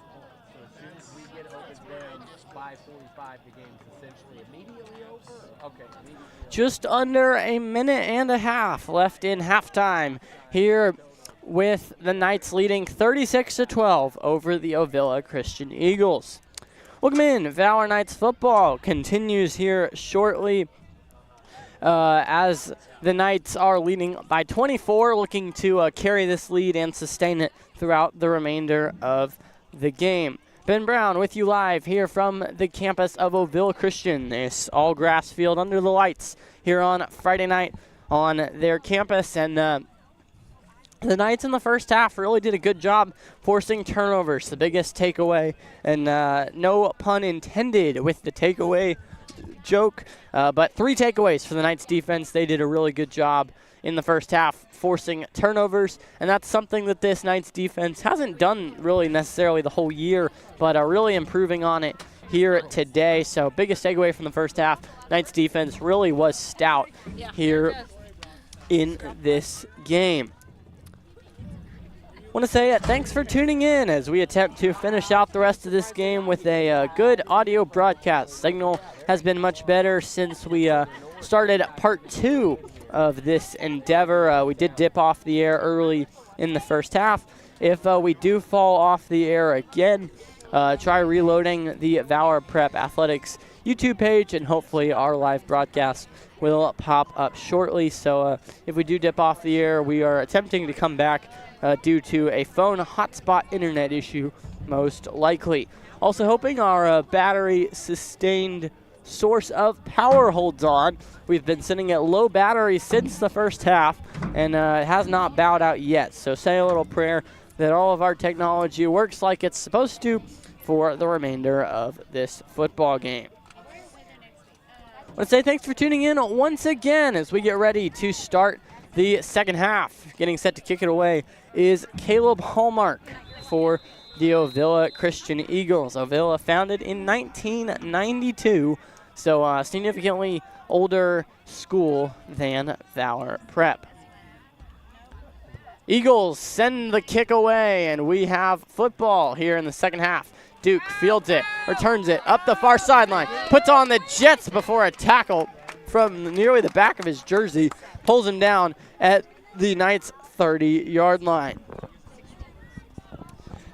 So as soon as we get open then, 5:45, the game's essentially immediately over? Okay, immediately over.
Just under a minute and a half left in halftime here, with the Knights leading 36-12 over the Ovilla Christian Eagles. Welcome in. Valor Knights Football continues here shortly as the Knights are leading by 24, looking to carry this lead and sustain it throughout the remainder of the game. Ben Brown with you live here from the campus of Ovilla Christian, this all-grass field under the lights here on Friday night on their campus, and the Knights in the first half really did a good job forcing turnovers, the biggest takeaway, and no pun intended with the takeaway joke, but 3 takeaways for the Knights defense. They did a really good job in the first half forcing turnovers, and that's something that this Knights defense hasn't done really necessarily the whole year, but are really improving on it here today. So biggest takeaway from the first half, Knights defense really was stout here in this game. Want to say thanks for tuning in as we attempt to finish out the rest of this game with a good audio broadcast. Signal has been much better since we started part 2 of this endeavor. We did dip off the air early in the first half. If we do fall off the air again, try reloading the Valor Prep Athletics YouTube page, and hopefully our live broadcast will pop up shortly. So if we do dip off the air, we are attempting to come back due to a phone hotspot internet issue, most likely. Also hoping our battery sustained source of power holds on. We've been sitting at low battery since the first half, and it has not bowed out yet. So say a little prayer that all of our technology works like it's supposed to for the remainder of this football game. I want to say thanks for tuning in once again as we get ready to start the second half. Getting set to kick it away is Caleb Hallmark for the Ovilla Christian Eagles. Ovilla founded in 1992, so a significantly older school than Valor Prep. Eagles send the kick away, and we have football here in the second half. Duke fields it, returns it up the far sideline, puts on the Jets before a tackle from nearly the back of his jersey, pulls him down at the Knights' 30-yard line.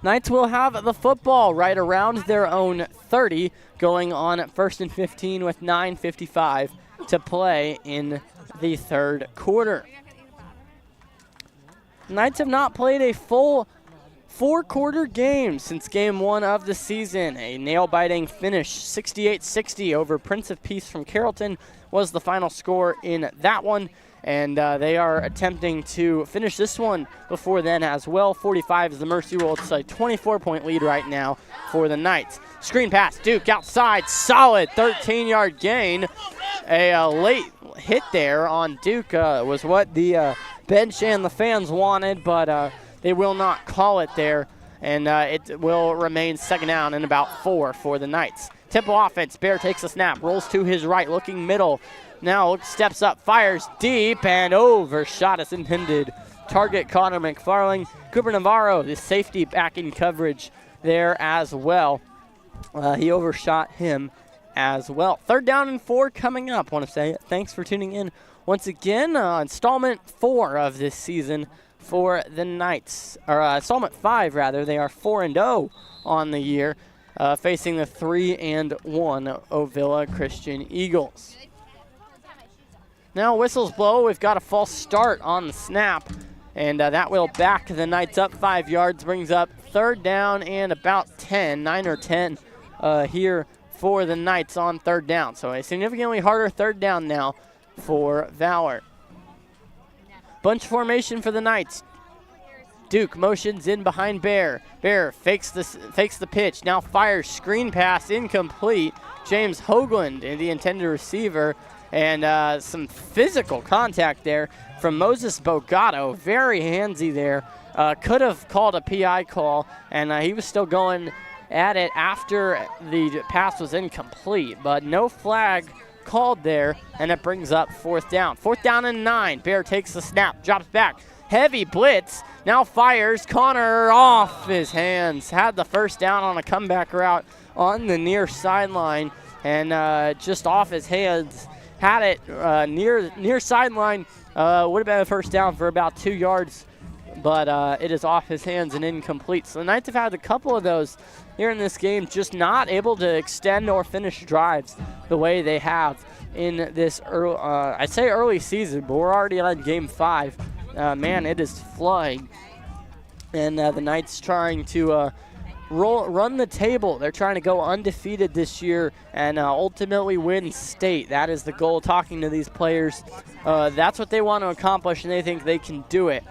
Knights will have the football right around their own 30, going on at 1st and 15 with 9:55 to play in the third quarter. Knights have not played a full 4-quarter game since game 1 of the season. A nail-biting finish, 68-60 over Prince of Peace from Carrollton was the final score in that one. And they are attempting to finish this one before then as well. 45 is the mercy rule. It's a 24-point lead right now for the Knights. Screen pass, Duke outside, solid 13-yard gain. A late hit there on Duke was what the bench and the fans wanted, but they will not call it there, and it will remain second down and about 4 for the Knights. Tempo offense, Bear takes a snap, rolls to his right, looking middle. Now steps up, fires deep, and overshot as intended. Target Connor McFarling. Cooper Navarro, the safety back in coverage there as well. He overshot him as well. 3rd down and 4 coming up. Want to say thanks for tuning in once again. Installment 4 of this season for the Knights, or installment 5 rather. They are 4-0 on the year, facing the 3-1 Ovilla Christian Eagles. Now whistles blow. We've got a false start on the snap, and that will back the Knights up 5 yards, brings up 3rd down and about 10, 9 or 10 here for the Knights on 3rd down. So a significantly harder 3rd down now for Valor. Bunch formation for the Knights. Duke motions in behind Bear. Bear fakes the pitch, now fires, screen pass incomplete. James Hoagland, the intended receiver, and some physical contact there from Moses Bogato. Very handsy there. Could have called a PI call, and he was still going at it after the pass was incomplete, but no flag called there, and it brings up 4th down. 4th down and 9. Bear takes the snap, drops back. Heavy blitz, now fires. Connor off his hands. Had the 1st down on a comeback route on the near sideline, and just off his hands. Had it near sideline. Would have been a 1st down for about 2 yards, but it is off his hands and incomplete. So the Knights have had a couple of those here in this game, just not able to extend or finish drives the way they have in this early, I'd say early season, but we're already on game 5. Man, it is flying. And the Knights trying to run the table. They're trying to go undefeated this year and ultimately win state. That is the goal. Talking to these players, that's what they want to accomplish, and they think they can do it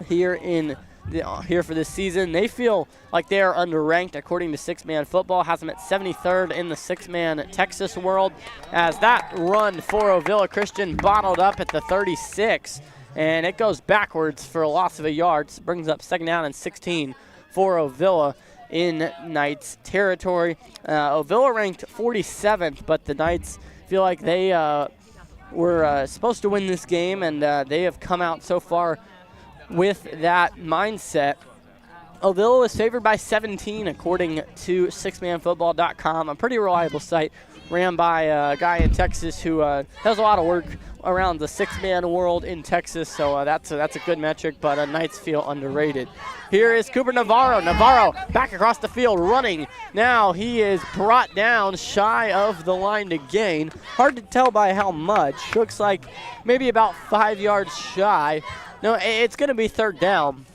here for this season. They feel like they are underranked according to 6-Man Football. Has them at 73rd in the 6-Man Texas world, as that run for Ovilla Christian bottled up at the 36, and it goes backwards for a loss of a yard. Brings up 2nd down and 16 for Ovilla in Knights territory. Ovilla ranked 47th, but the Knights feel like they were supposed to win this game, and they have come out so far with that mindset. Ovilla is favored by 17, according to sixmanfootball.com, a pretty reliable site ran by a guy in Texas who does a lot of work around the six-man world in Texas, so that's a good metric, but Knights feel underrated. Here is Cooper Navarro. Navarro back across the field running. Now he is brought down shy of the line to gain. Hard to tell by how much. Looks like maybe about 5 yards shy. No, it's going to be third down.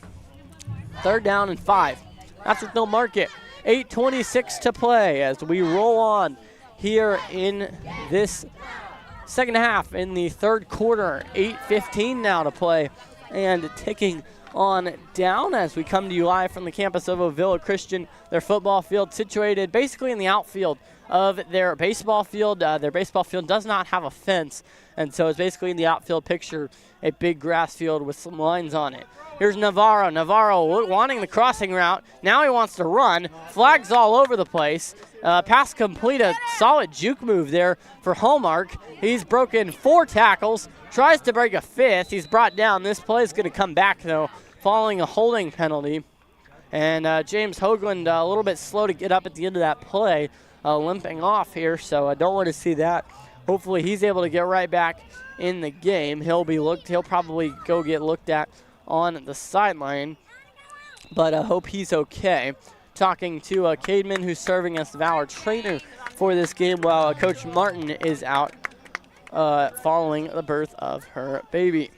Third down and 5. That's what they'll mark it. 8:26 to play as we roll on here in this second half in the third quarter. 8:15 now to play and ticking on down as we come to you live from the campus of Ovilla Christian. Their football field situated basically in the outfield of their baseball field. Their baseball field does not have a fence, and so it's basically in the outfield. Picture a big grass field with some lines on it. Here's Navarro. Navarro wanting the crossing route. Now he wants to run. Flags all over the place. Pass complete, a solid juke move there for Hallmark. He's broken 4 tackles, tries to break a 5th. He's brought down. This play is going to come back, though, following a holding penalty. And James Hoagland a little bit slow to get up at the end of that play, limping off here, so I don't want to see that. Hopefully he's able to get right back in the game. He'll probably go get looked at on the sideline, but I hope he's okay. Talking to Cademan, who's serving as the Valor trainer for this game, while Coach Martin is out following the birth of her baby.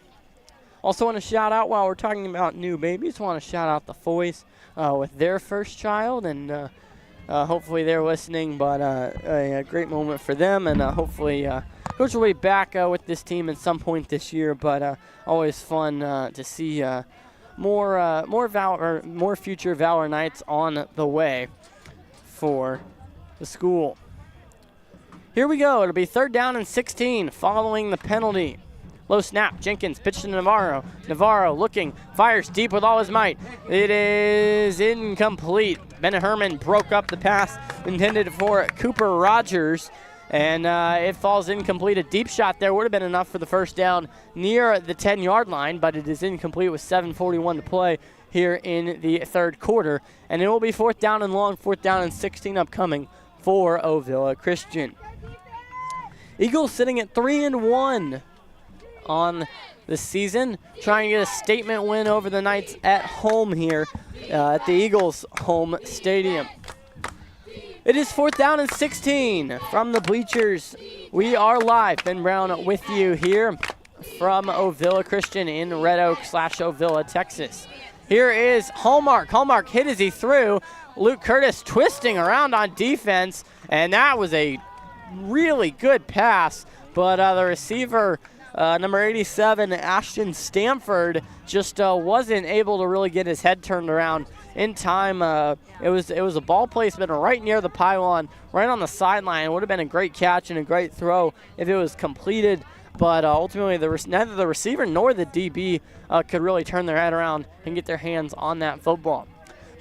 Also want to shout out, while we're talking about new babies, want to shout out the Foys with their first child, and hopefully they're listening, but a great moment for them, and hopefully Coach will be back with this team at some point this year, but always fun to see more future Valor Knights on the way for the school. Here we go. It'll be third down and 16 following the penalty. Low snap. Jenkins pitched to Navarro. Navarro looking, fires deep with all his might. It is incomplete. Bennett Herman broke up the pass intended for Cooper Rogers, and it falls incomplete. A deep shot there would have been enough for the first down near the 10-yard line, but it is incomplete with 7:41 to play here in the third quarter. And it will be fourth down and long, fourth down and 16 upcoming for Ovilla Christian. Eagles sitting at 3-1 on the season, trying to get a statement win over the Knights at home here at the Eagles' home stadium. It is fourth down and 16 from the bleachers. We are live. Ben Brown with you here from Ovilla Christian in Red Oak / Ovilla, Texas. Here is Hallmark. Hallmark hit as he threw. Luke Curtis twisting around on defense, and that was a really good pass, but the receiver, number 87, Ashton Stanford, just wasn't able to really get his head turned around in time. It was a ball placement right near the pylon, right on the sideline. It would have been a great catch and a great throw if it was completed, but ultimately neither the receiver nor the DB could really turn their head around and get their hands on that football.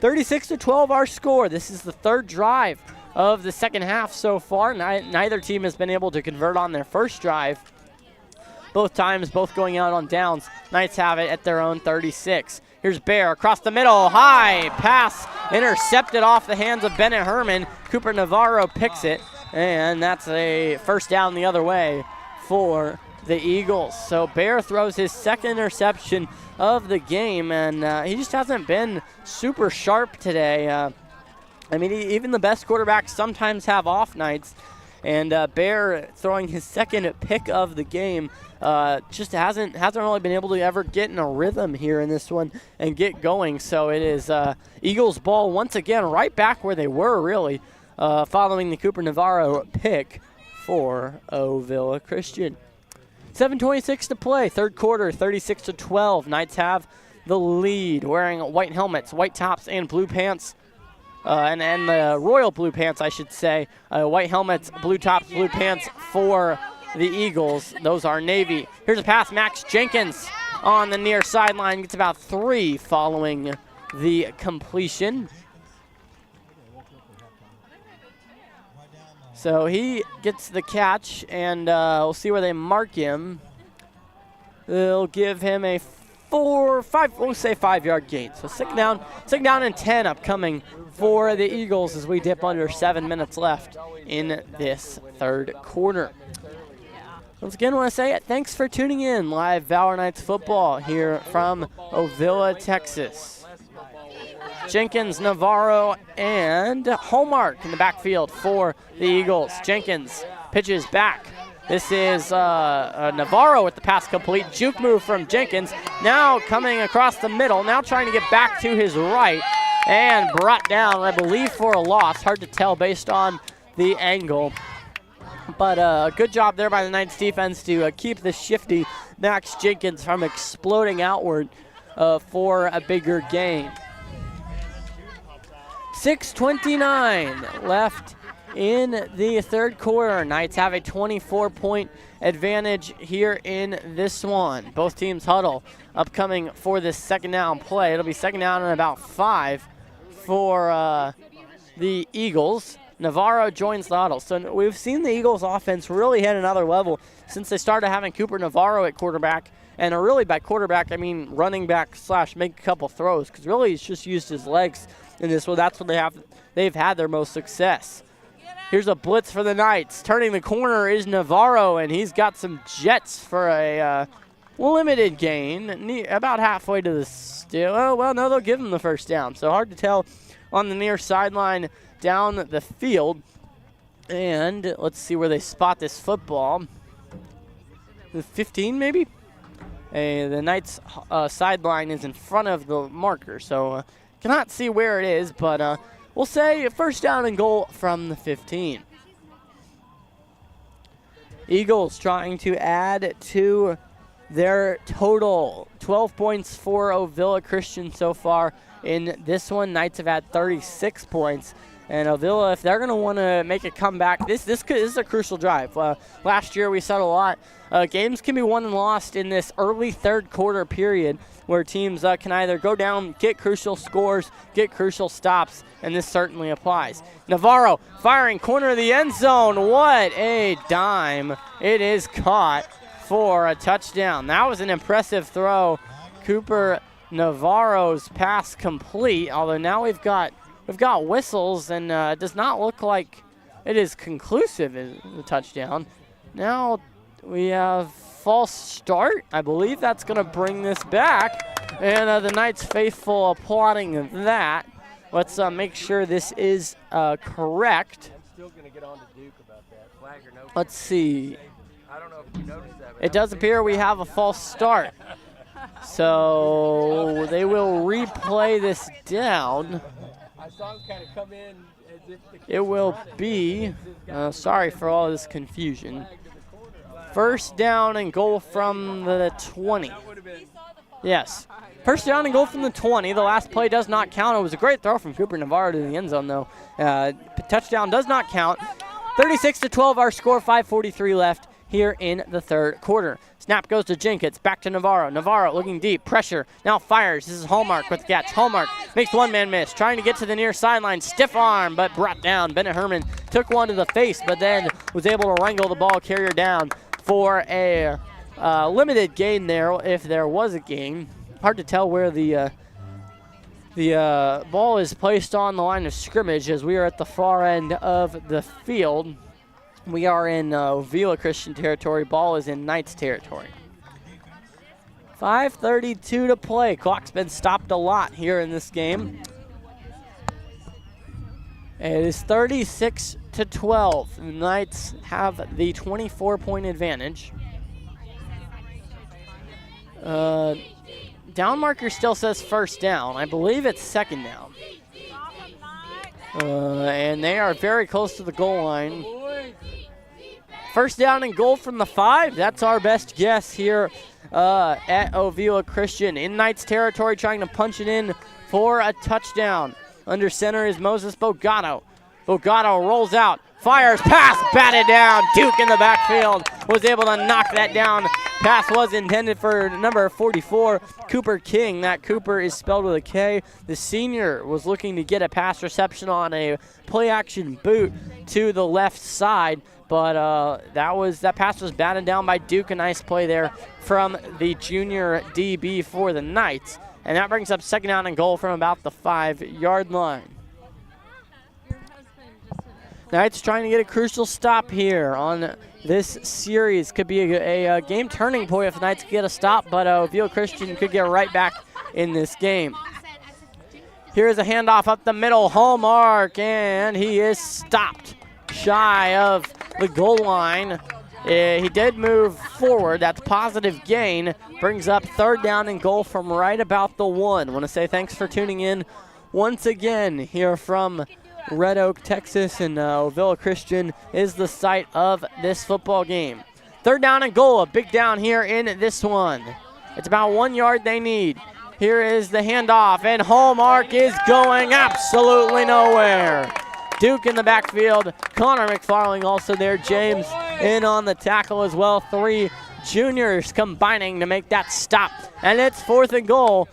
36-12 our score. This is the third drive of the second half so far. Neither team has been able to convert on their first drive. Both times, both going out on downs. Knights have it at their own 36. Here's Bear across the middle. High pass intercepted off the hands of Bennett Herman. Cooper Navarro picks it, and that's a first down the other way for the Eagles. So Bear throws his second interception of the game, and he just hasn't been super sharp today. I mean, even the best quarterbacks sometimes have off nights, and Bear throwing his second pick of the game just hasn't really been able to ever get in a rhythm here in this one and get going. So it is Eagles ball once again, right back where they were really, following the Cooper Navarro pick for Ovilla Christian. 7:26 to play, third quarter, 36-12. Knights have the lead, wearing white helmets, white tops, and blue pants. And the royal blue pants, I should say. White helmets, blue tops, blue pants for the Eagles. Those are Navy. Here's a pass. Max Jenkins on the near sideline. Gets about 3 following the completion. So he gets the catch, and we'll see where they mark him. They'll give him a we'll say 5-yard gain. So second down and 10 upcoming for the Eagles as we dip under 7 minutes left in this third quarter. Once again, I want to say thanks for tuning in. Live Valor Knights Football here from Ovilla, Texas. Jenkins, Navarro, and Hallmark in the backfield for the Eagles. Jenkins pitches back. This is Navarro with the pass complete. Juke move from Jenkins. Now coming across the middle. Now trying to get back to his right. And brought down, I believe, for a loss. Hard to tell based on the angle. But a good job there by the Knights defense to keep the shifty Max Jenkins from exploding outward for a bigger gain. 6:29 left in the third quarter. Knights have a 24-point advantage here in this one. Both teams huddle upcoming for this second down play. It'll be second down and about 5 for the Eagles. Navarro joins the huddle. So we've seen the Eagles offense really hit another level since they started having Cooper Navarro at quarterback. And really by quarterback, I mean running back / make a couple throws, because really he's just used his legs in this one. That's when they've had their most success. Here's a blitz for the Knights. Turning the corner is Navarro, and he's got some jets for a limited gain, about halfway to the steal. Oh, well, no, they'll give him the first down. So hard to tell on the near sideline down the field. And let's see where they spot this football. The 15 maybe? The Knights sideline is in front of the marker, so cannot see where it is, but we'll say first down and goal from the 15. Eagles trying to add to their total. 12 points for Ovilla Christian so far in this one. Knights have had 36 points. And Ovilla, if they're going to want to make a comeback, this is a crucial drive. Last year we said a lot. Games can be won and lost in this early third quarter period where teams can either go down, get crucial scores, get crucial stops, and this certainly applies. Navarro firing corner of the end zone. What a dime. It is caught for a touchdown. That was an impressive throw. Cooper Navarro's pass complete, although now we've got whistles, and it does not look like it is conclusive in the touchdown. Now we have false start. I believe that's going to bring this back, and the Knights faithful applauding that. Let's make sure this is correct.
I'm still going to get on to Duke about that. Flag or no flag.
Let's see.
I don't know if you noticed that.
It does appear we have a false start. So they will replay this down.
I saw him kind of come in as if
It will be, sorry for all this confusion, first down and goal from the 20. Yes, first down and goal from the 20. The last play does not count. It was a great throw from Cooper Navarro to the end zone, though. Touchdown does not count. 36-12, our score, 5:43 left here in the third quarter. Snap goes to Jenkins, back to Navarro. Navarro looking deep, pressure, now fires. This is Hallmark with the catch. Hallmark makes one-man miss, trying to get to the near sideline. Stiff arm, but brought down. Bennett Herman took one to the face, but then was able to wrangle the ball carrier down for a limited gain there, if there was a gain. Hard to tell where the ball is placed on the line of scrimmage, as we are at the far end of the field. We are in Ovilla Christian territory. Ball is in Knights territory. 5:32 to play. Clock's been stopped a lot here in this game. It is 36-12. The Knights have the 24-point advantage. Down marker still says first down. I believe it's second down. And they are very close to the goal line. First down and goal from the 5. That's our best guess here at Ovilla Christian. In Knights territory, trying to punch it in for a touchdown. Under center is Moses Bogato. Bogato rolls out, fires, pass, batted down. Duke in the backfield was able to knock that down Pass was intended for number 44, Cooper King. That Cooper is spelled with a K. The senior was looking to get a pass reception on a play-action boot to the left side, but that pass was batted down by Duke. A nice play there from the junior DB for the Knights. And that brings up second down and goal from about the 5-yard line. Knights trying to get a crucial stop here on this series. Could be a game turning point if Knights get a stop, but Ovilla Christian could get right back in this game. Here's a handoff up the middle, Hallmark, and he is stopped shy of the goal line. He did move forward. That's positive gain. Brings up third down and goal from right about the 1. Want to say thanks for tuning in once again here from Red Oak, Texas, and Ovilla Christian is the site of this football game. Third down and goal, a big down here in this one. It's about 1 yard they need. Here is the handoff, and Hallmark is going absolutely nowhere. Duke in the backfield, Connor McFarling also there, James in on the tackle as well. 3 juniors combining to make that stop, and it's fourth and goal.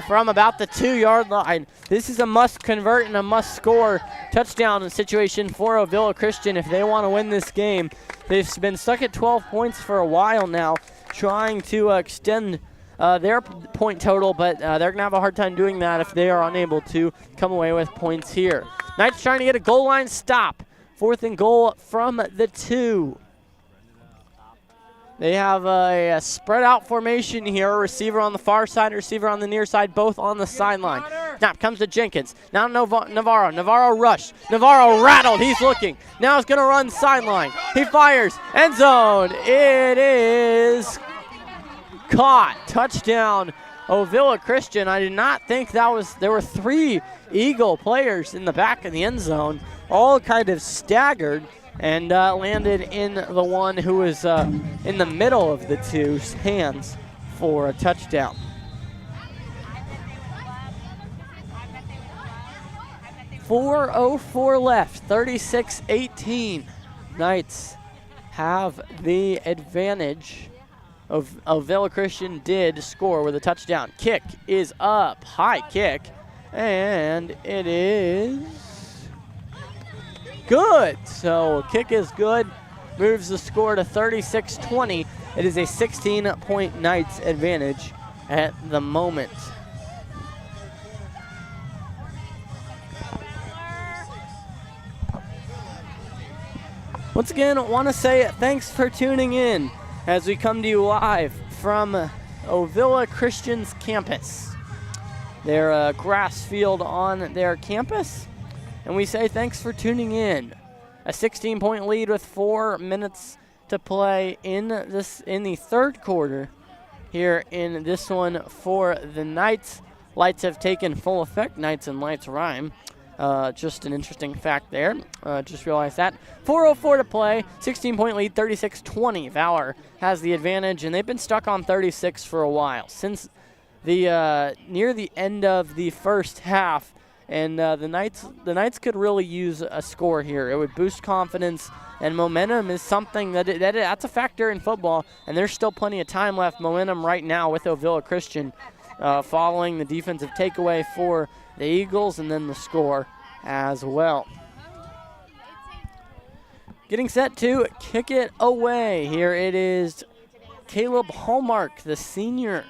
From about the 2-yard line. This is a must convert and a must score touchdown situation for Ovilla Christian if they want to win this game. They've been stuck at 12 points for a while now, trying to extend their point total, but they're going to have a hard time doing that if they are unable to come away with points here. Knights trying to get a goal line stop. Fourth and goal from the 2. They have a spread out formation here. Receiver on the far side, receiver on the near side, both on the sideline. Snap comes to Jenkins. Now Navarro. Navarro rushed. Navarro rattled. He's looking. Now he's going to run sideline. He fires. End zone. It is caught. Touchdown, Ovilla Christian. I did not think there were 3 Eagle players in the back of the end zone, all kind of staggered, and landed in the one who was in the middle of the 2's hands for a touchdown. .404 left, 36-18. Knights have the advantage. Ovilla Christian did score with a touchdown. Kick is up, high kick, and it is good. So kick is good, moves the score to 36-20. It is a 16-point Knights advantage at the moment. Once again, I want to say thanks for tuning in as we come to you live from Ovilla Christian's campus. Their grass field on their campus. And we say thanks for tuning in. A 16-point lead with 4 minutes to play in the third quarter here in this one for the Knights. Lights have taken full effect. Knights and lights rhyme. Just an interesting fact there. Just realized that. 4:04 to play. 16-point lead, 36-20. Valor has the advantage, and they've been stuck on 36 for a while since the near the end of the first half. And the Knights could really use a score here. It would boost confidence, and momentum is something that's a factor in football. And there's still plenty of time left. Momentum right now with Ovilla Christian, following the defensive takeaway for the Eagles, and then the score as well. Getting set to kick it away. Here it is Caleb Hallmark, the senior.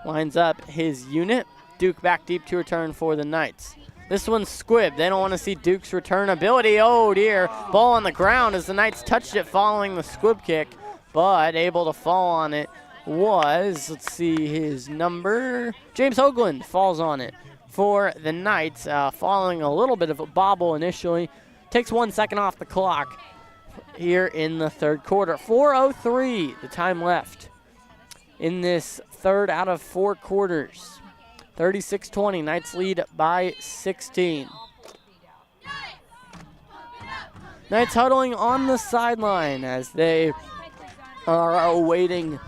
Lines up his unit. Duke back deep to return for the Knights. This one's squibbed. They don't want to see Duke's return ability. Oh dear. Ball on the ground as the Knights touched it following the squib kick, but able to fall on it was, let's see his number, James Hoagland falls on it for the Knights, following a little bit of a bobble initially. Takes 1 second off the clock here in the third quarter. 4:03 the time left in this third out of 4 quarters. 36-20, Knights lead by 16. Knights huddling on the sideline as they are awaiting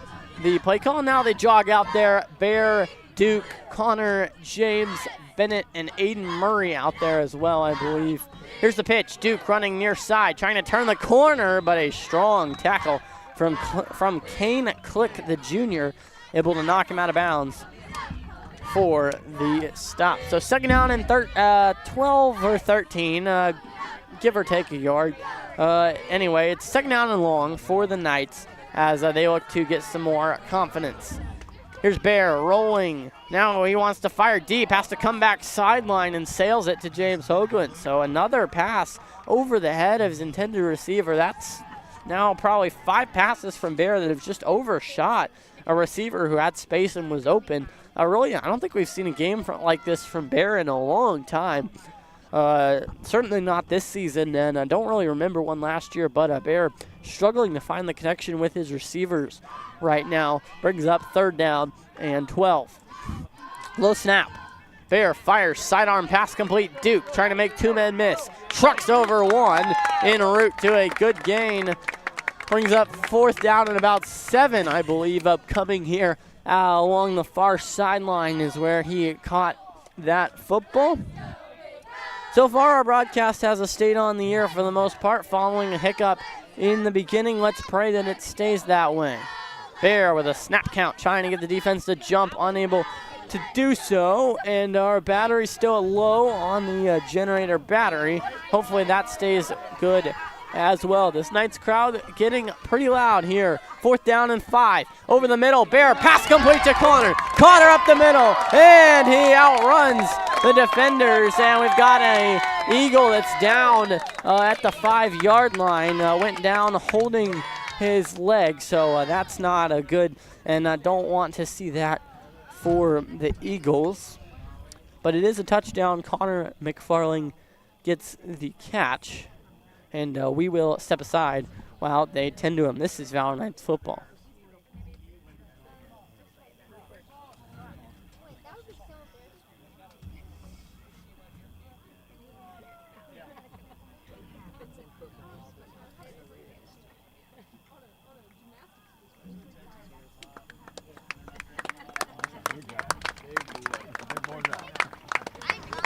the play call. Now they jog out there. Bear Duke, Connor, James, Bennett, and Aiden Murray out there as well, I believe. Here's the pitch. Duke running near side, trying to turn the corner, but a strong tackle from Kane Click, the junior, able to knock him out of bounds for the stop. So second down and 12 or 13, give or take a yard. Anyway, it's second down and long for the Knights as they look to get some more confidence. Here's Bear rolling. Now he wants to fire deep, has to come back sideline and sails it to James Hoagland. So another pass over the head of his intended receiver. That's now probably 5 passes from Bear that have just overshot a receiver who had space and was open. Really, I don't think we've seen a game like this from Bear in a long time. Certainly not this season, and I don't really remember one last year, but Bear struggling to find the connection with his receivers right now. Brings up third down and 12. Low snap. Bear fires, sidearm pass complete. Duke trying to make 2 men miss. Trucks over one en route to a good gain. Brings up fourth down and about 7, I believe, upcoming here. Along the far sideline is where he caught that football. So far, our broadcast has stayed on the air for the most part, following a hiccup in the beginning. Let's pray that it stays that way. Bear with a snap count, trying to get the defense to jump, unable to do so, and our battery's still low on the generator battery. Hopefully that stays good as well. This Knights crowd getting pretty loud here. Fourth down and 5. Over the middle, Bear pass complete to Connor. Connor up the middle, and he outruns the defenders, and we've got a Eagle that's down at the 5-yard line. Went down holding his leg, so that's not a good, and I don't want to see that for the Eagles. But it is a touchdown. Connor McFarling gets the catch, and we will step aside while they tend to him. This is Valor Knights football.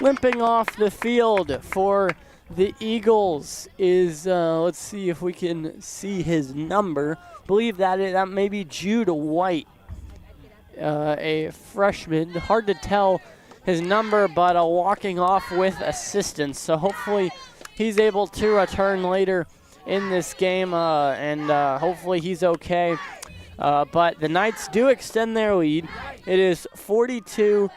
Limping off the field for the Eagles is, let's see if we can see his number. Believe that may be Jude White, a freshman. Hard to tell his number, but walking off with assistance. So hopefully he's able to return later in this game, and hopefully he's okay. But the Knights do extend their lead. It is 42-2.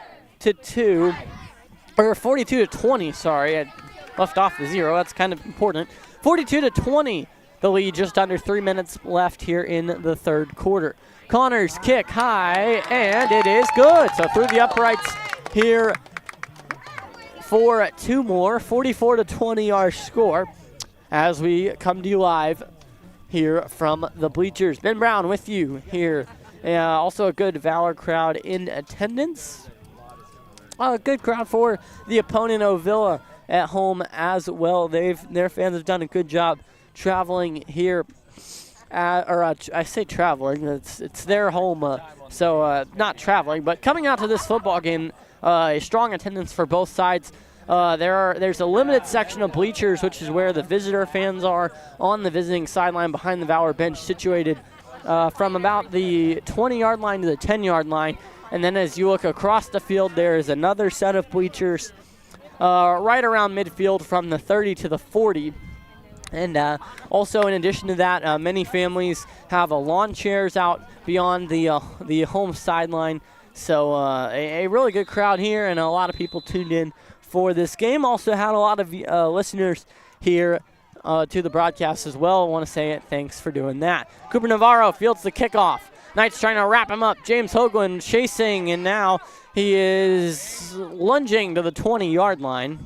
Or 42-20, sorry. I left off the 0. That's kind of important. 42-20, the lead, just under 3 minutes left here in the third quarter. Connor's kick high, and it is good. So through the uprights here for 2 more. 44-20 our score as we come to you live here from the bleachers. Ben Brown with you here. Also a good Valor crowd in attendance. A good crowd for the opponent, Ovilla, at home as well. Their fans have done a good job traveling here. I say traveling, it's their home, so not traveling, but coming out to this football game, a strong attendance for both sides. There's a limited section of bleachers, which is where the visitor fans are, on the visiting sideline behind the Valor bench, situated from about the 20-yard line to the 10-yard line. And then as you look across the field, there is another set of bleachers right around midfield from the 30 to the 40. And also, in addition to that, many families have lawn chairs out beyond the home sideline. So a really good crowd here, and a lot of people tuned in for this game. Also had a lot of listeners here to the broadcast as well. I want to say thanks for doing that. Cooper Navarro fields the kickoff. Knights trying to wrap him up. James Hoagland chasing, and now he is lunging to the 20-yard line.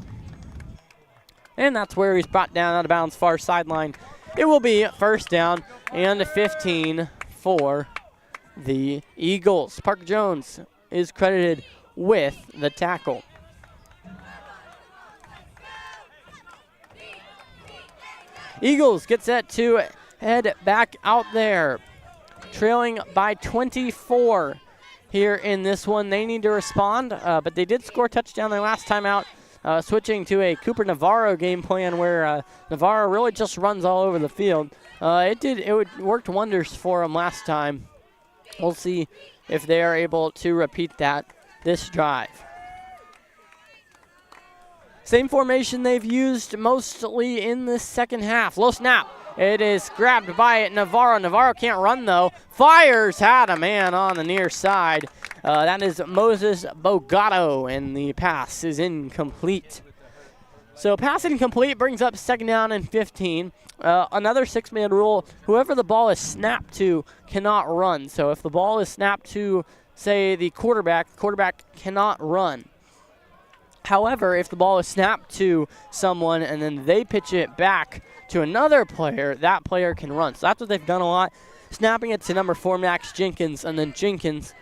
And that's where he's brought down out of bounds, far sideline. It will be first down and 15 for the Eagles. Parker Jones is credited with the tackle. Eagles get set to head back out there, trailing by 24 here in this one. They need to respond, but they did score a touchdown their last time out, switching to a Cooper Navarro game plan where Navarro really just runs all over the field. It worked wonders for them last time. We'll see if they are able to repeat that this drive. Same formation they've used mostly in the second half. Low snap. It is grabbed by Navarro. Navarro can't run, though. Fires, had a man on the near side. That is Moses Bogato, and the pass is incomplete. So pass incomplete brings up 2nd down and 15. Another 6-man rule. Whoever the ball is snapped to cannot run. So if the ball is snapped to, say, the quarterback cannot run. However, if the ball is snapped to someone and then they pitch it back to another player, that player can run. So that's what they've done a lot, snapping it to number 4, Max Jenkins, and then Jenkins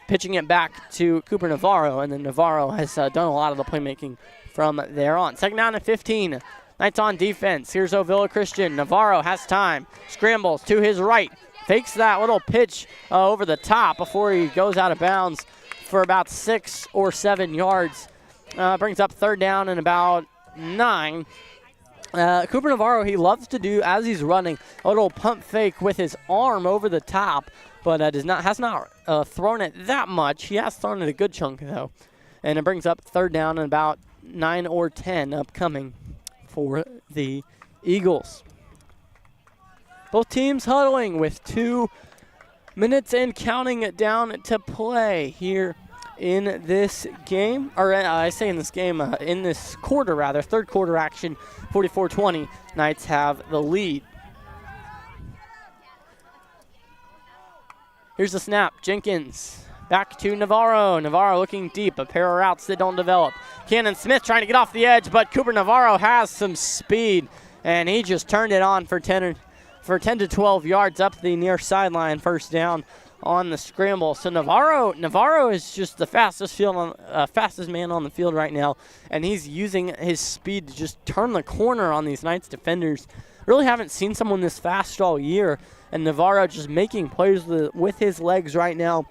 pitching it back to Cooper Navarro, and then Navarro has done a lot of the playmaking from there on. 2nd down and 15. Knights on defense. Here's Ovilla Christian. Navarro has time. Scrambles to his right. Fakes that little pitch over the top before he goes out of bounds for about 6 or 7 yards. Brings up 3rd down and about 9. Cooper Navarro, he loves to do, as he's running, a little pump fake with his arm over the top, but has not thrown it that much. He has thrown it a good chunk, though. And it brings up 3rd down and about 9 or 10 upcoming for the Eagles. Both teams huddling with 2 minutes and counting it down to play here in this game, or I say in this game, in this quarter rather, 3rd quarter action, 44-20. Knights have the lead. Here's the snap. Jenkins back to Navarro. Navarro looking deep. A pair of routes that don't develop. Cannon Smith trying to get off the edge, but Cooper Navarro has some speed, and he just turned it on for 10 to 12 yards up the near sideline. 1st down on the scramble. So Navarro is just the fastest man on the field right now, and he's using his speed to just turn the corner on these Knights defenders. Really haven't seen someone this fast all year, and Navarro just making plays with his legs right now,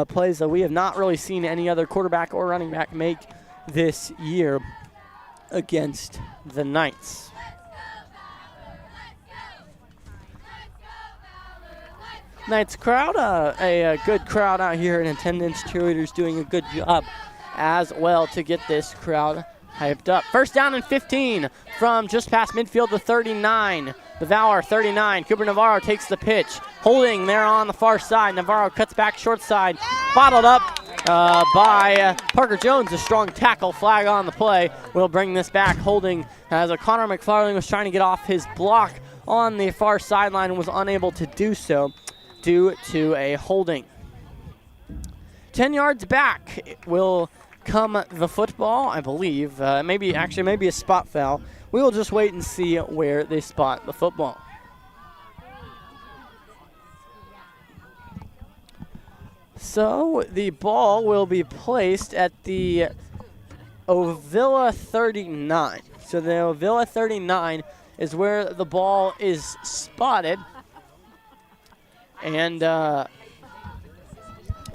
plays that we have not really seen any other quarterback or running back make this year against the Knights. Knights crowd, a good crowd out here in attendance. Cheerleaders doing a good job as well to get this crowd hyped up. 1st down and 15 from just past midfield to 39. The Valor 39. Cooper Navarro takes the pitch. Holding there on the far side. Navarro cuts back short side. Bottled up by Parker Jones. A strong tackle. Flag on the play. We'll bring this back. Holding as Connor McFarling was trying to get off his block on the far sideline and was unable to do so due to a holding. 10 yards back will come the football, I believe. Maybe a spot foul. We will just wait and see where they spot the football. So the ball will be placed at the Ovilla 39. So the Ovilla 39 is where the ball is spotted. And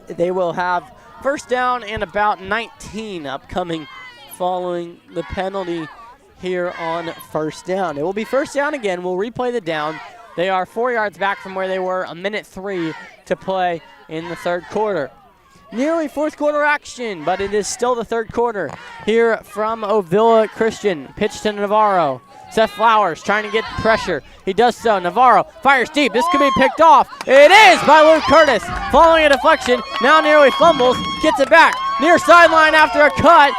they will have 1st down and about 19 upcoming following the penalty here on 1st down. It will be 1st down again. We'll replay the down. They are 4 yards back from where they were, 1:03 to play in the 3rd quarter. Nearly 4th quarter action, but it is still the 3rd quarter here from Ovilla Christian. Pitch to Navarro. Seth Flowers trying to get pressure. He does so. Navarro fires deep. This could be picked off. It is by Luke Curtis. Following a deflection. Now nearly fumbles. Gets it back. Near sideline after a cut.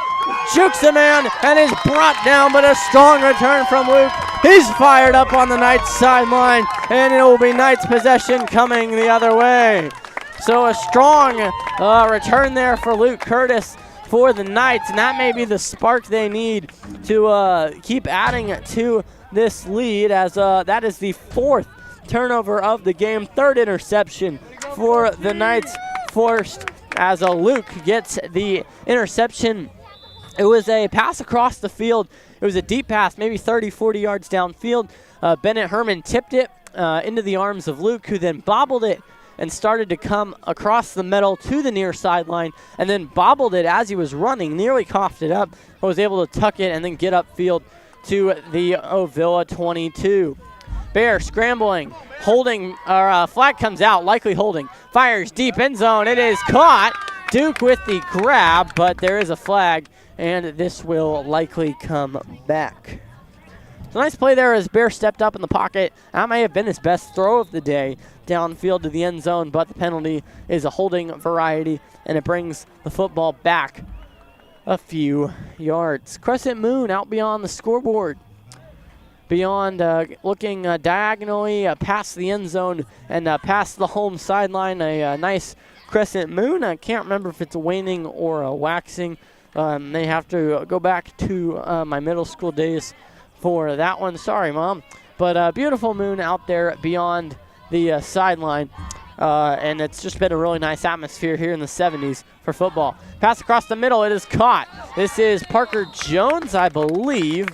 Jukes a man and is brought down, but a strong return from Luke. He's fired up on the Knights sideline, and it will be Knights possession coming the other way. So a strong return there for Luke Curtis for the Knights, and that may be the spark they need to keep adding to this lead, as that is the 4th turnover of the game, 3rd interception for the Knights forced as Luke gets the interception. It was a pass across the field. It was a deep pass, maybe 30, 40 yards downfield. Bennett Herman tipped it into the arms of Luke, who then bobbled it and started to come across the middle to the near sideline and then bobbled it as he was running, nearly coughed it up, but was able to tuck it and then get upfield to the Ovilla 22. Bear scrambling, holding, or flag comes out, likely holding. Fires deep end zone. It is caught. Duke with the grab, but there is a flag, and this will likely come back. So nice play there as Bear stepped up in the pocket. That may have been his best throw of the day downfield to the end zone, but the penalty is a holding variety, and it brings the football back a few yards. Crescent Moon out beyond the scoreboard. Beyond looking diagonally past the end zone and past the home sideline, a nice Crescent Moon. I can't remember if it's a waning or a waxing. They have to go back to my middle school days for that one. Sorry, Mom. But beautiful moon out there beyond the sideline. And it's just been a really nice atmosphere here in the 70s for football. Pass across the middle. It is caught. This is Parker Jones, I believe.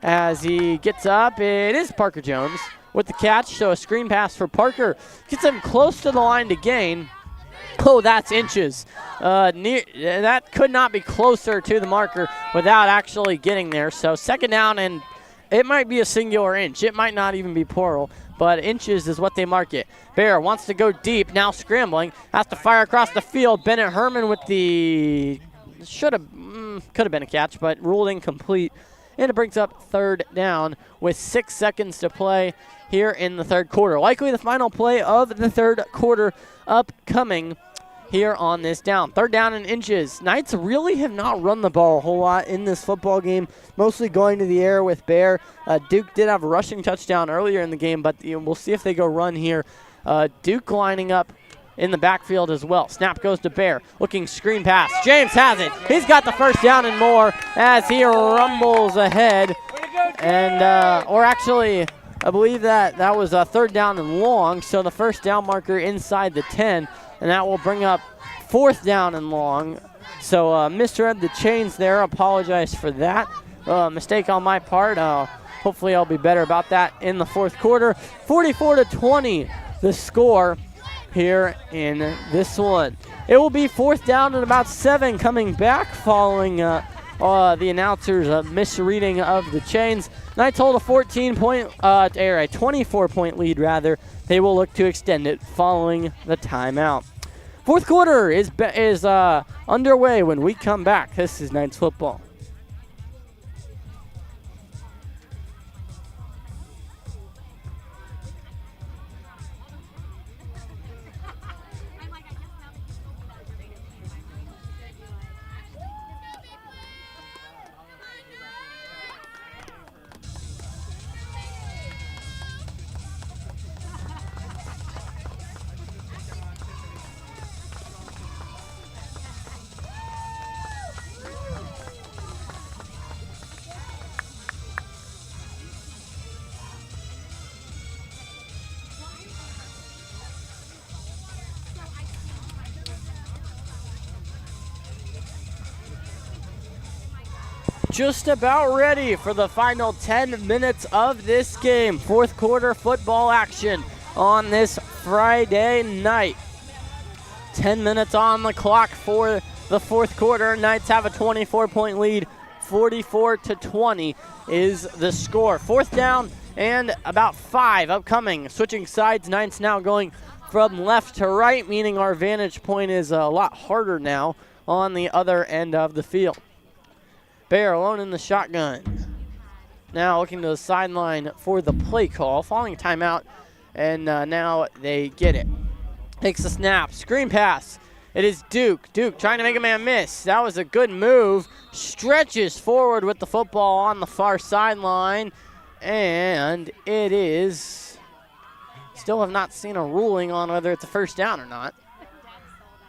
As he gets up, it is Parker Jones with the catch. So a screen pass for Parker. Gets him close to the line to gain. Oh, that's inches. That could not be closer to the marker without actually getting there. So second down, and it might be a singular inch. It might not even be plural, but inches is what they mark it. Bear wants to go deep, now scrambling. Has to fire across the field. Bennett Herman with the, could have been a catch, but ruled incomplete. And it brings up third down with 6 seconds to play here in the third quarter. Likely the final play of the third quarter upcoming here on this down. Third down and inches. Knights really have not run the ball a whole lot in this football game, mostly going to the air with Bear. Duke did have a rushing touchdown earlier in the game, but we'll see if they go run here. Duke lining up in the backfield as well. Snap goes to Bear. Looking screen pass. James has it. He's got the first down and more as he rumbles ahead. And, or actually, I believe that was a third down and long, so the first down marker inside the 10, and that will bring up fourth down and long. So misread the chains there. Apologize for that. Mistake on my part. Hopefully I'll be better about that in the fourth quarter. 44-20 the score here in this one. It will be fourth down and about 7 coming back following the announcers' misreading of the chains. Knights hold a 24-point lead rather. They will look to extend it following the timeout. Fourth quarter is underway when we come back. This is Knights football. Just about ready for the final 10 minutes of this game. Fourth quarter football action on this Friday night. 10 minutes on the clock for the fourth quarter. Knights have a 24-point lead. 44-20 is the score. Fourth down and about 5 upcoming. Switching sides, Knights now going from left to right, meaning our vantage point is a lot harder now on the other end of the field. Bear alone in the shotgun. Now looking to the sideline for the play call. Following timeout, and now they get it. Takes the snap. Screen pass. It is Duke. Duke trying to make a man miss. That was a good move. Stretches forward with the football on the far sideline. And it is... Still have not seen a ruling on whether it's a first down or not.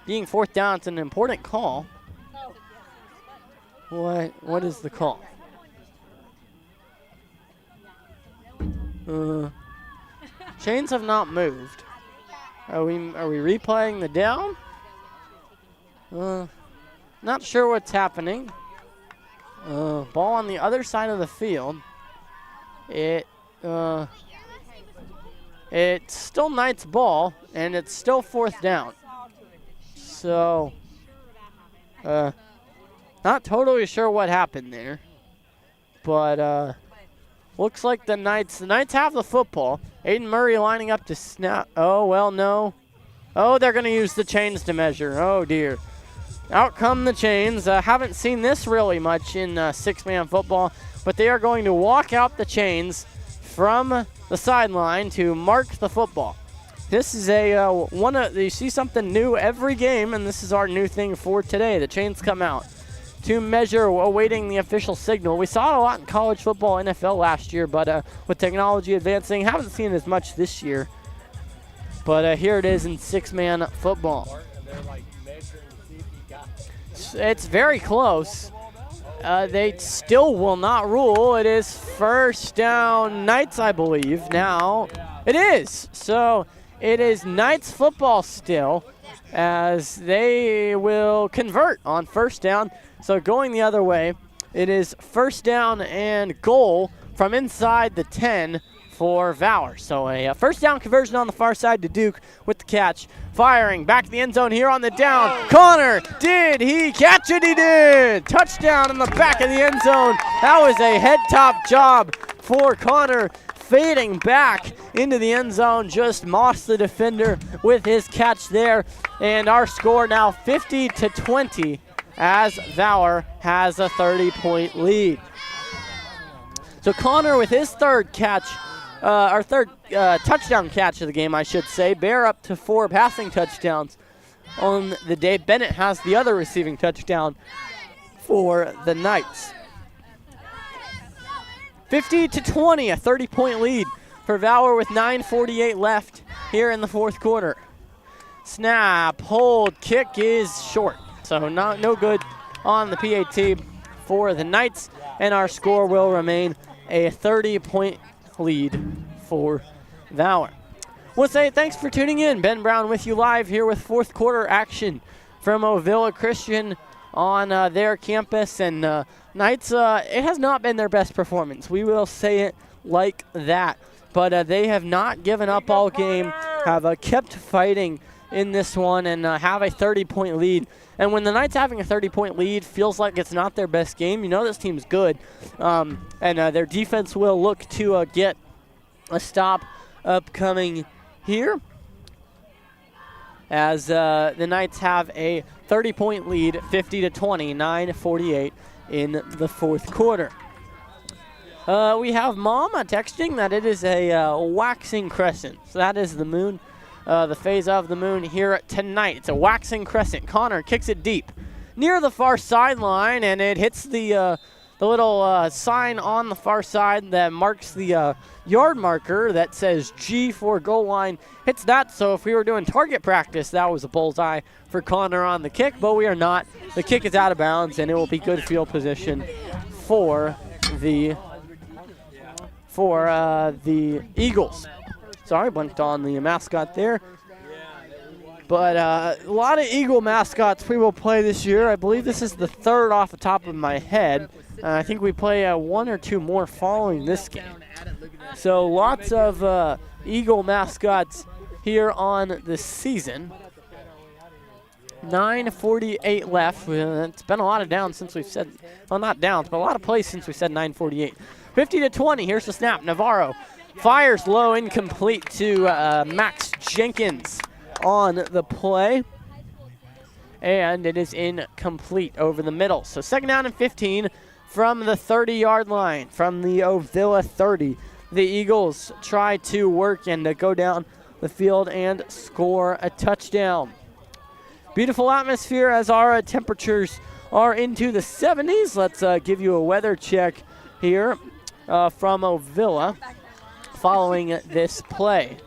Being fourth down, it's an important call. What is the call? Chains have not moved. Are we replaying the down? Not sure what's happening. Ball on the other side of the field. It it's still Knights ball, and it's still 4th down. So, not totally sure what happened there. But looks like the Knights have the football. Aiden Murray lining up to snap. Oh, well, no. Oh, they're going to use the chains to measure. Oh, dear. Out come the chains. Haven't seen this really much in 6-man football, but they are going to walk out the chains from the sideline to mark the football. This is you see something new every game, and this is our new thing for today. The chains come out to measure, awaiting the official signal. We saw it a lot in college football, NFL last year, but with technology advancing, haven't seen it as much this year. But here it is in 6-man football. It's very close. They still will not rule. It is 1st down Knights, I believe. Now it is. So it is Knights football still, as they will convert on 1st down. So going the other way, it is 1st down and goal from inside the 10 for Valor. So a 1st down conversion on the far side to Duke with the catch. Firing back to the end zone here on the down. Connor, did he catch it? He did. Touchdown in the back of the end zone. That was a head top job for Connor, fading back into the end zone. Just mossed the defender with his catch there. And our score now 50-20 as Valor has a 30-point lead. So Connor with his third catch, our third touchdown catch of the game, I should say. Bear up to 4 passing touchdowns on the day. Bennett has the other receiving touchdown for the Knights. 50-20, a 30-point lead for Valor with 9:48 left here in the 4th quarter. Snap, hold, kick is short. So no good on the PAT for the Knights, and our score will remain a 30-point lead for Valor. We'll say thanks for tuning in. Ben Brown with you live here with 4th quarter action from Ovilla Christian on their campus. And Knights, it has not been their best performance. We will say it like that. But they have not given up all game, have kept fighting in this one, and have a 30-point lead. And when the Knights having a 30-point lead feels like it's not their best game, you know this team's good. And their defense will look to get a stop upcoming here, as the Knights have a 30-point lead, 50-20, 9:48 in the 4th quarter. We have Mama texting that it is a waxing crescent. So that is the moon, the phase of the moon here tonight. It's a waxing crescent. Connor kicks it deep near the far sideline, and it hits the little sign on the far side that marks the yard marker that says G for goal line. Hits that, so if we were doing target practice, that was a bullseye for Connor on the kick, but we are not. The kick is out of bounds, and it will be good field position for the Eagles. Sorry, blinked on the mascot there. But a lot of Eagle mascots we will play this year. I believe this is the 3rd off the top of my head. I think we play 1 or 2 more following this game. So lots of Eagle mascots here on the season. 9:48 left. It's been a lot of downs since we've said, well, not downs, but a lot of plays since we said 9:48. 50-20, here's the snap. Navarro fires low, incomplete to Max Jenkins on the play. And it is incomplete over the middle. So 2nd down and 15 from the 30-yard line, from the Ovilla 30. The Eagles try to work and go down the field and score a touchdown. Beautiful atmosphere as our temperatures are into the 70s. Let's give you a weather check here from Ovilla following this play.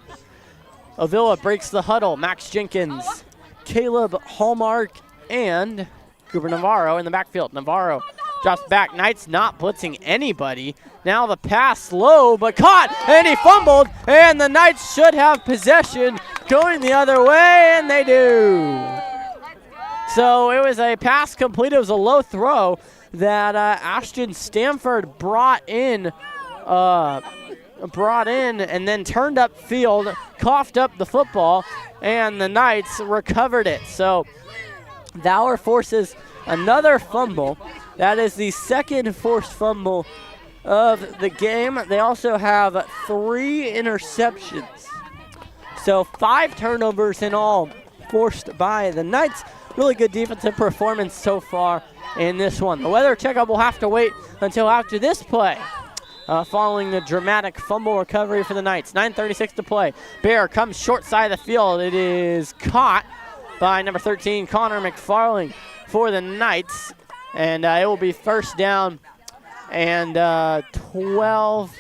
Ovilla breaks the huddle. Max Jenkins, Caleb Hallmark, and Cooper Navarro in the backfield. Navarro drops back. Knights not blitzing anybody. Now the pass low, but caught, and he fumbled, and the Knights should have possession going the other way, and they do. So it was a pass complete. It was a low throw that Ashton Stanford brought in brought in and then turned upfield, coughed up the football, and the Knights recovered it. So Valor forces another fumble. That is the second forced fumble of the game. They also have 3 interceptions. So 5 turnovers in all forced by the Knights. Really good defensive performance so far in this one. The weather checkup will have to wait until after this play. Following the dramatic fumble recovery for the Knights. 9:36 to play. Bear comes short side of the field. It is caught by number 13, Connor McFarling for the Knights. And it will be first down and 12.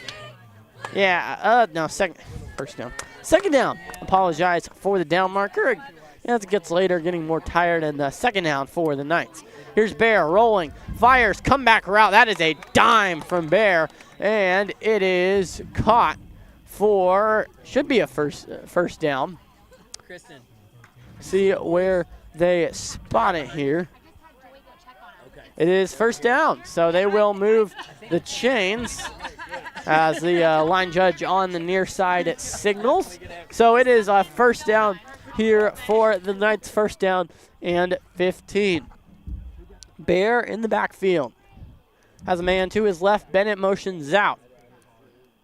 First down. Second down. Apologize for the down marker. As it gets later, getting more tired, and second down for the Knights. Here's Bear rolling, fires, comeback route. That is a dime from Bear, and it is caught for, should be a first down.
Kristen.
See where they spot it here. It is first down, so they will move the chains as the line judge on the near side signals. So it is a first down here for the Knights, first down and 15. Bear in the backfield. Has a man to his left. Bennett motions out.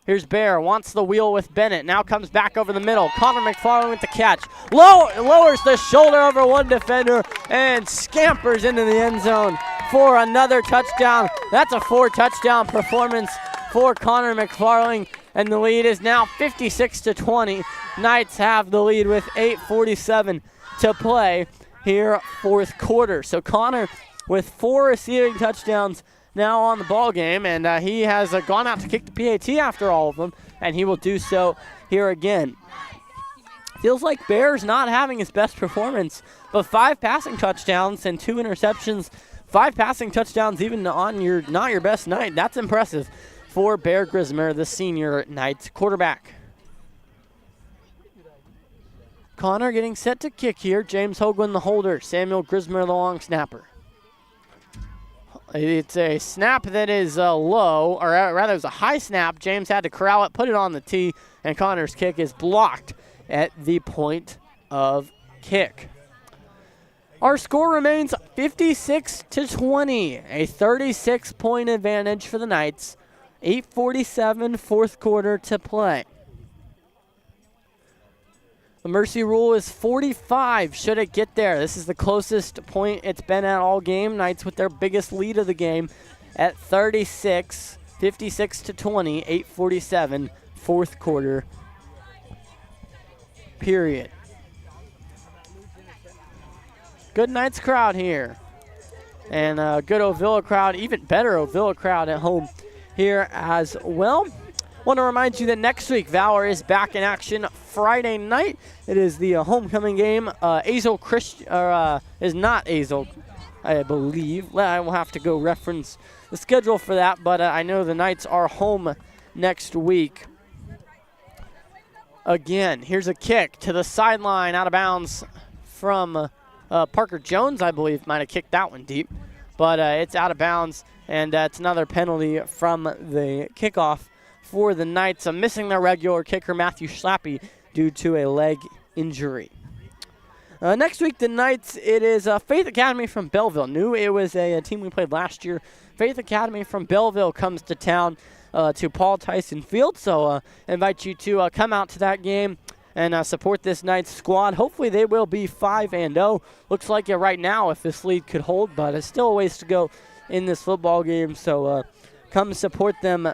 Here's Bear, wants the wheel with Bennett. Now comes back over the middle. Connor McFarland with the catch. Lowers the shoulder over one defender and scampers into the end zone for another touchdown. That's a 4-touchdown performance for Connor McFarland, and the lead is now 56-20. Knights have the lead with 8:47 to play here, fourth quarter. So Connor with 4 receiving touchdowns now on the ball game, and he has gone out to kick the PAT after all of them, and he will do so here again. Feels like Bear's not having his best performance, but 5 passing touchdowns and 2 interceptions. 5 passing touchdowns even on not your best night. That's impressive for Bear Grismer, the senior Knights quarterback. Connor getting set to kick here. James Hoagland, the holder. Samuel Grismer, the long snapper. It's a snap that is low, or rather it was a high snap. James had to corral it, put it on the tee, and Connor's kick is blocked at the point of kick. Our score remains 56-20, a 36-point advantage for the Knights. 8:47 fourth quarter to play. The mercy rule is 45 should it get there. This is the closest point it's been at all game. Knights with their biggest lead of the game at 36, 56-20, 8:47 fourth quarter period. Good Knights crowd here. And a good Ovilla crowd, even better Ovilla crowd at home here as well. Want to remind you that next week Valor is back in action Friday night. It is the homecoming game. Ovilla Christian is not Ovilla, I believe. I will have to go reference the schedule for that, but I know the Knights are home next week. Again, here's a kick to the sideline, out of bounds from Parker Jones, I believe, might have kicked that one deep, but it's out of bounds, and it's another penalty from the kickoff for the Knights. Missing their regular kicker, Matthew Schlappy, due to a leg injury. Next week, the Knights, it is Faith Academy from Belleville. Knew it was a team we played last year. Faith Academy from Belleville comes to town to Paul Tyson Field, so invite you to come out to that game and support this Knights squad. Hopefully they will be 5-0. Looks like it right now if this lead could hold, but it's still a ways to go in this football game, so come support them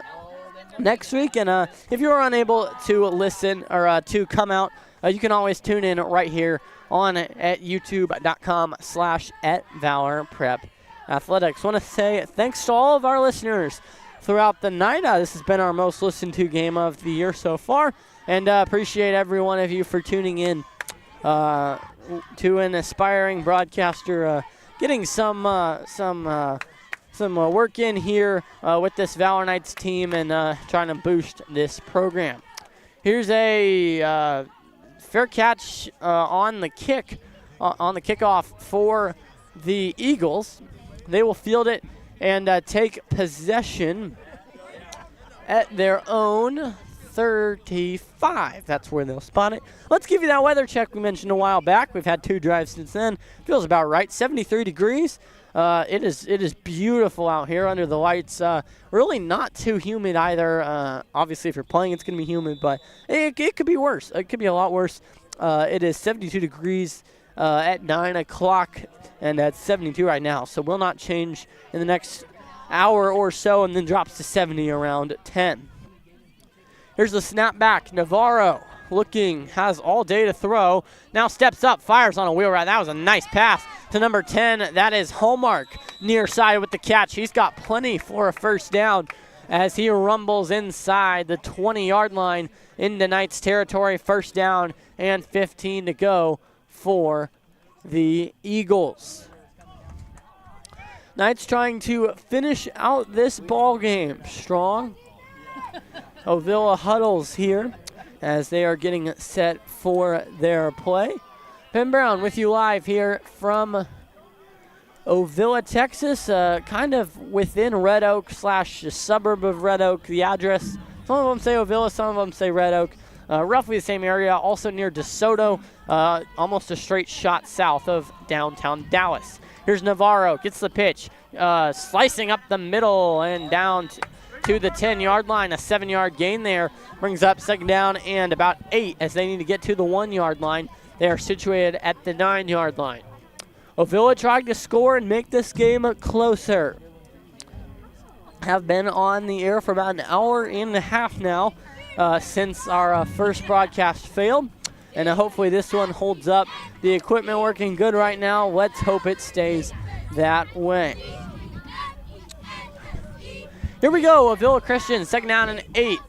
next week. And if you are unable to listen or to come out, you can always tune in right here on at youtube.com/@ValorPrepAthletics. Want to say thanks to all of our listeners throughout the night. This has been our most listened to game of the year so far, and appreciate every one of you for tuning in to an aspiring broadcaster, getting some work in here with this Valor Knights team and trying to boost this program. Here's a fair catch on the kickoff for the Eagles. They will field it and take possession at their own 35. That's where they'll spot it. Let's give you that weather check we mentioned a while back. We've had 2 drives since then. Feels about right. 73 degrees. It is beautiful out here under the lights. Really not too humid either. Obviously, if you're playing, it's going to be humid, but it could be worse. It could be a lot worse. It is 72 degrees at 9 o'clock, and that's 72 right now. So will not change in the next hour or so, and then drops to 70 around 10. Here's the snap back. Navarro looking, has all day to throw. Now steps up, fires on a wheel route. That was a nice pass to number 10. That is Hallmark near side with the catch. He's got plenty for a first down as he rumbles inside the 20-yard line into Knights territory. First down and 15 to go for the Eagles. Knights trying to finish out this ball game strong. Ovilla huddles here as they are getting set for their play. Ben Brown with you live here from Ovilla, Texas, kind of within Red Oak / suburb of Red Oak. The address, some of them say Ovilla, some of them say Red Oak. Roughly the same area, also near DeSoto, almost a straight shot south of downtown Dallas. Here's Navarro, gets the pitch, slicing up the middle and down to the 10-yard line. A 7-yard gain there brings up second down and about 8 as they need to get to the 1-yard line. They are situated at the 9-yard line. Ovilla tried to score and make this game closer. Have been on the air for about an hour and a half now since our first broadcast failed. And hopefully this one holds up. The equipment working good right now. Let's hope it stays that way. Here we go, Ovilla Christian, second down and 8.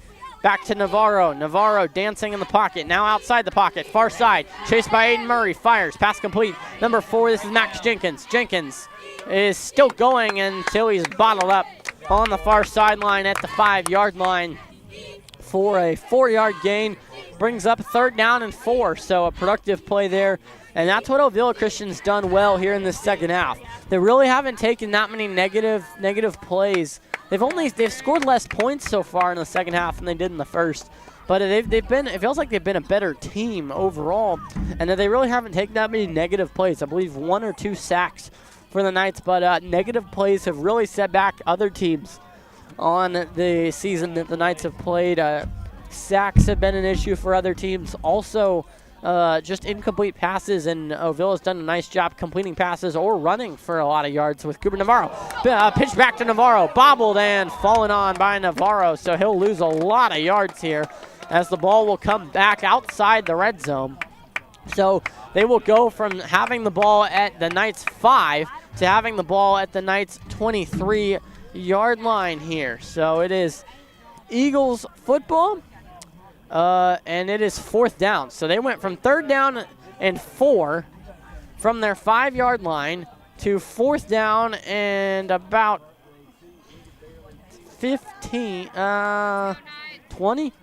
Back to Navarro. Navarro dancing in the pocket, now outside the pocket, far side. Chased by Aiden Murray, fires, pass complete. Number 4, this is Max Jenkins. Jenkins is still going until he's bottled up on the far sideline at the 5-yard line for a 4-yard gain. Brings up third down and 4, so a productive play there. And that's what Ovilla Christian's done well here in the second half. They really haven't taken that many negative plays. They've scored less points so far in the second half than they did in the first. But it feels like they've been a better team overall, and that they really haven't taken that many negative plays. I believe 1 or 2 sacks for the Knights, but negative plays have really set back other teams on the season that the Knights have played. Sacks have been an issue for other teams. Also, just incomplete passes, and Ovilla's done a nice job completing passes or running for a lot of yards with Cooper Navarro. Pitch back to Navarro, bobbled and fallen on by Navarro, so he'll lose a lot of yards here as the ball will come back outside the red zone. So they will go from having the ball at the Knights 5 to having the ball at the Knights 23-yard line here. So it is Eagles football. And it is 4th down. So they went from 3rd down and 4 from their 5-yard line to 4th down and about 15, 20?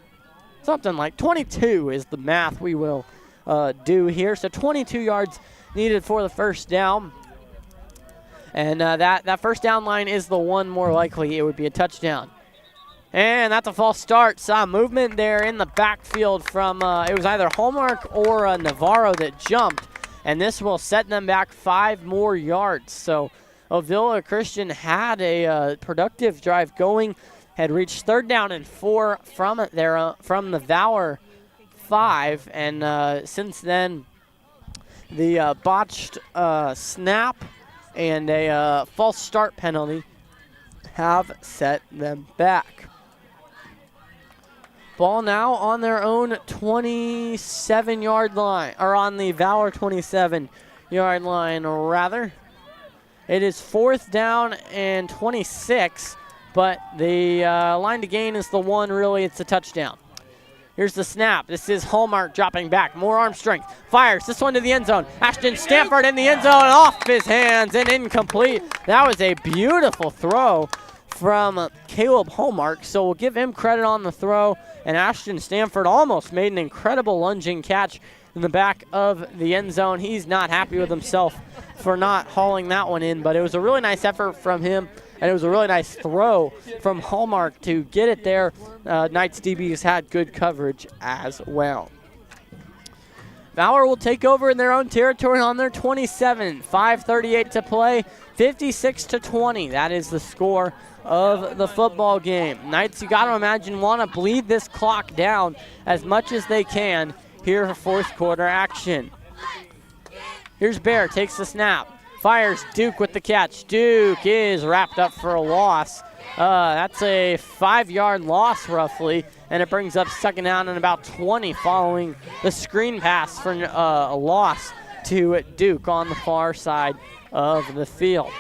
Something like 22 is the math we will do here. So 22 yards needed for the first down. And that first down line is the one more likely it would be a touchdown. And that's a false start. Saw movement there in the backfield from, it was either Hallmark or Navarro that jumped. And this will set them back 5 more yards. So Ovilla Christian had a productive drive going, had reached 3rd down and 4 from the Valor 5. And since then, the botched snap and a false start penalty have set them back. Ball now on their own 27-yard line, or on the Valor 27-yard line, rather. It is 4th down and 26, but the line to gain is the one, really. It's a touchdown. Here's the snap. This is Hallmark dropping back. More arm strength. Fires this one to the end zone. Ashton Stanford in the end zone, off his hands and incomplete. That was a beautiful throw from Caleb Hallmark, so we'll give him credit on the throw. And Ashton Stanford almost made an incredible lunging catch in the back of the end zone. He's not happy with himself for not hauling that one in, but it was a really nice effort from him and it was a really nice throw from Hallmark to get it there. Knights DBs had good coverage as well. Valor will take over in their own territory on their 27. 5:38 to play, 56-20. That is the score of the football game. Knights, you got to imagine, want to bleed this clock down as much as they can here for fourth quarter action. Here's Bear, takes the snap, fires Duke with the catch. Duke is wrapped up for a loss. That's a 5-yard loss roughly, and it brings up second down and about 20 following the screen pass for a loss to Duke on the far side of the field.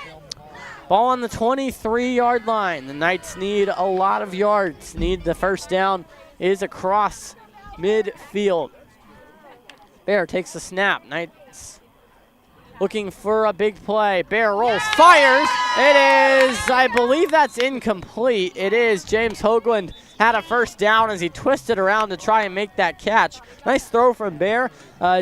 Ball on the 23-yard line. The Knights need a lot of yards. Need the first down is across midfield. Bear takes the snap. Knights looking for a big play. Bear rolls, fires. It is, I believe that's incomplete. It is. James Hoagland had a first down as he twisted around to try and make that catch. Nice throw from Bear.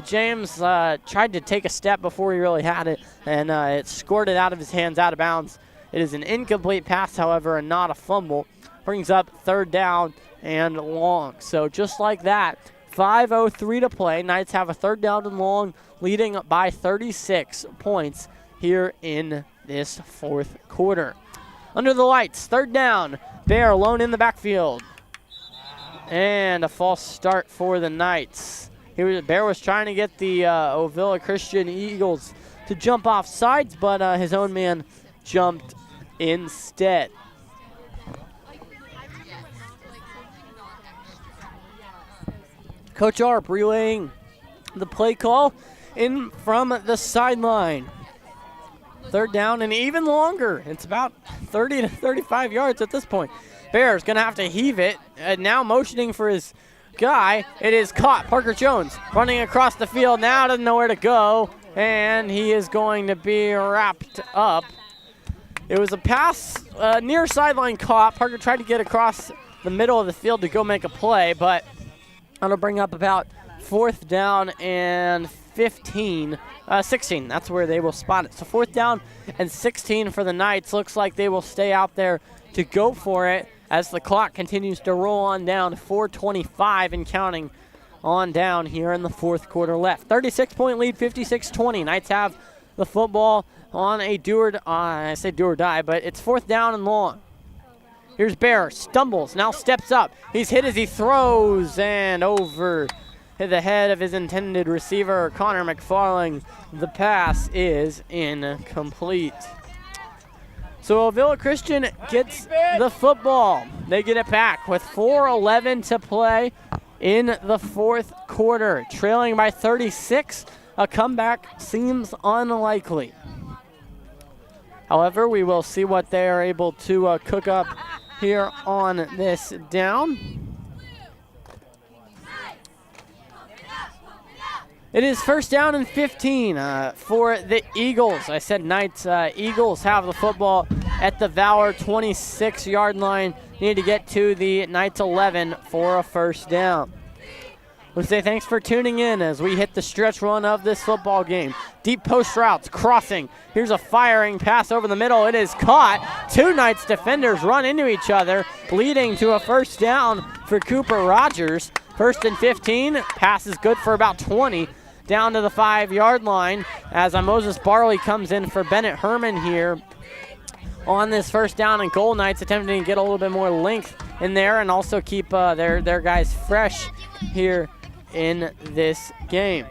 James tried to take a step before he really had it, and it squirted out of his hands out of bounds. It is an incomplete pass, however, and not a fumble. Brings up third down and long. So just like that, 5:03 to play. Knights have a third down and long, leading by 36 points here in this fourth quarter. Under the lights, third down. Bear alone in the backfield. And a false start for the Knights. Bear was trying to get the Ovilla Christian Eagles to jump off sides, but his own man jumped instead. Coach Arp relaying the play call in from the sideline. Third down and even longer. It's about 30 to 35 yards at this point. Bear's going to have to heave it. Now motioning for his guy. It is caught. Parker Jones running across the field. Now doesn't know where to go. And he is going to be wrapped up. It was a pass near sideline caught. Parker tried to get across the middle of the field to go make a play, but that'll bring up about fourth down and 16. That's where they will spot it. So fourth down and 16 for the Knights. Looks like they will stay out there to go for it as the clock continues to roll on down. 4:25 and counting on down here in the fourth quarter left. 36-point lead, 56-20. Knights have the football on a I say do or die, but it's fourth down and long. Here's Bear, stumbles, now steps up. He's hit as he throws, and over the head of his intended receiver, Connor McFarling. The pass is incomplete. So Ovilla Christian gets the football. They get it back with 4:11 to play in the fourth quarter. Trailing by 36, a comeback seems unlikely. However, we will see what they are able to cook up here on this down. It is first down and 15 for the Eagles. I said Knights. Eagles have the football at the Valor 26-yard line. Need to get to the Knights 11 for a first down. We'll say thanks for tuning in as we hit the stretch run of this football game. Deep post routes, crossing. Here's a firing pass over the middle. It is caught. Two Knights defenders run into each other, leading to a first down for Cooper Rogers. First and 15. Pass is good for about 20. Down to the 5-yard line as Moses Barley comes in for Bennett Herman here on this first down and goal. Knights attempting to get a little bit more length in there and also keep their guys fresh here in this game.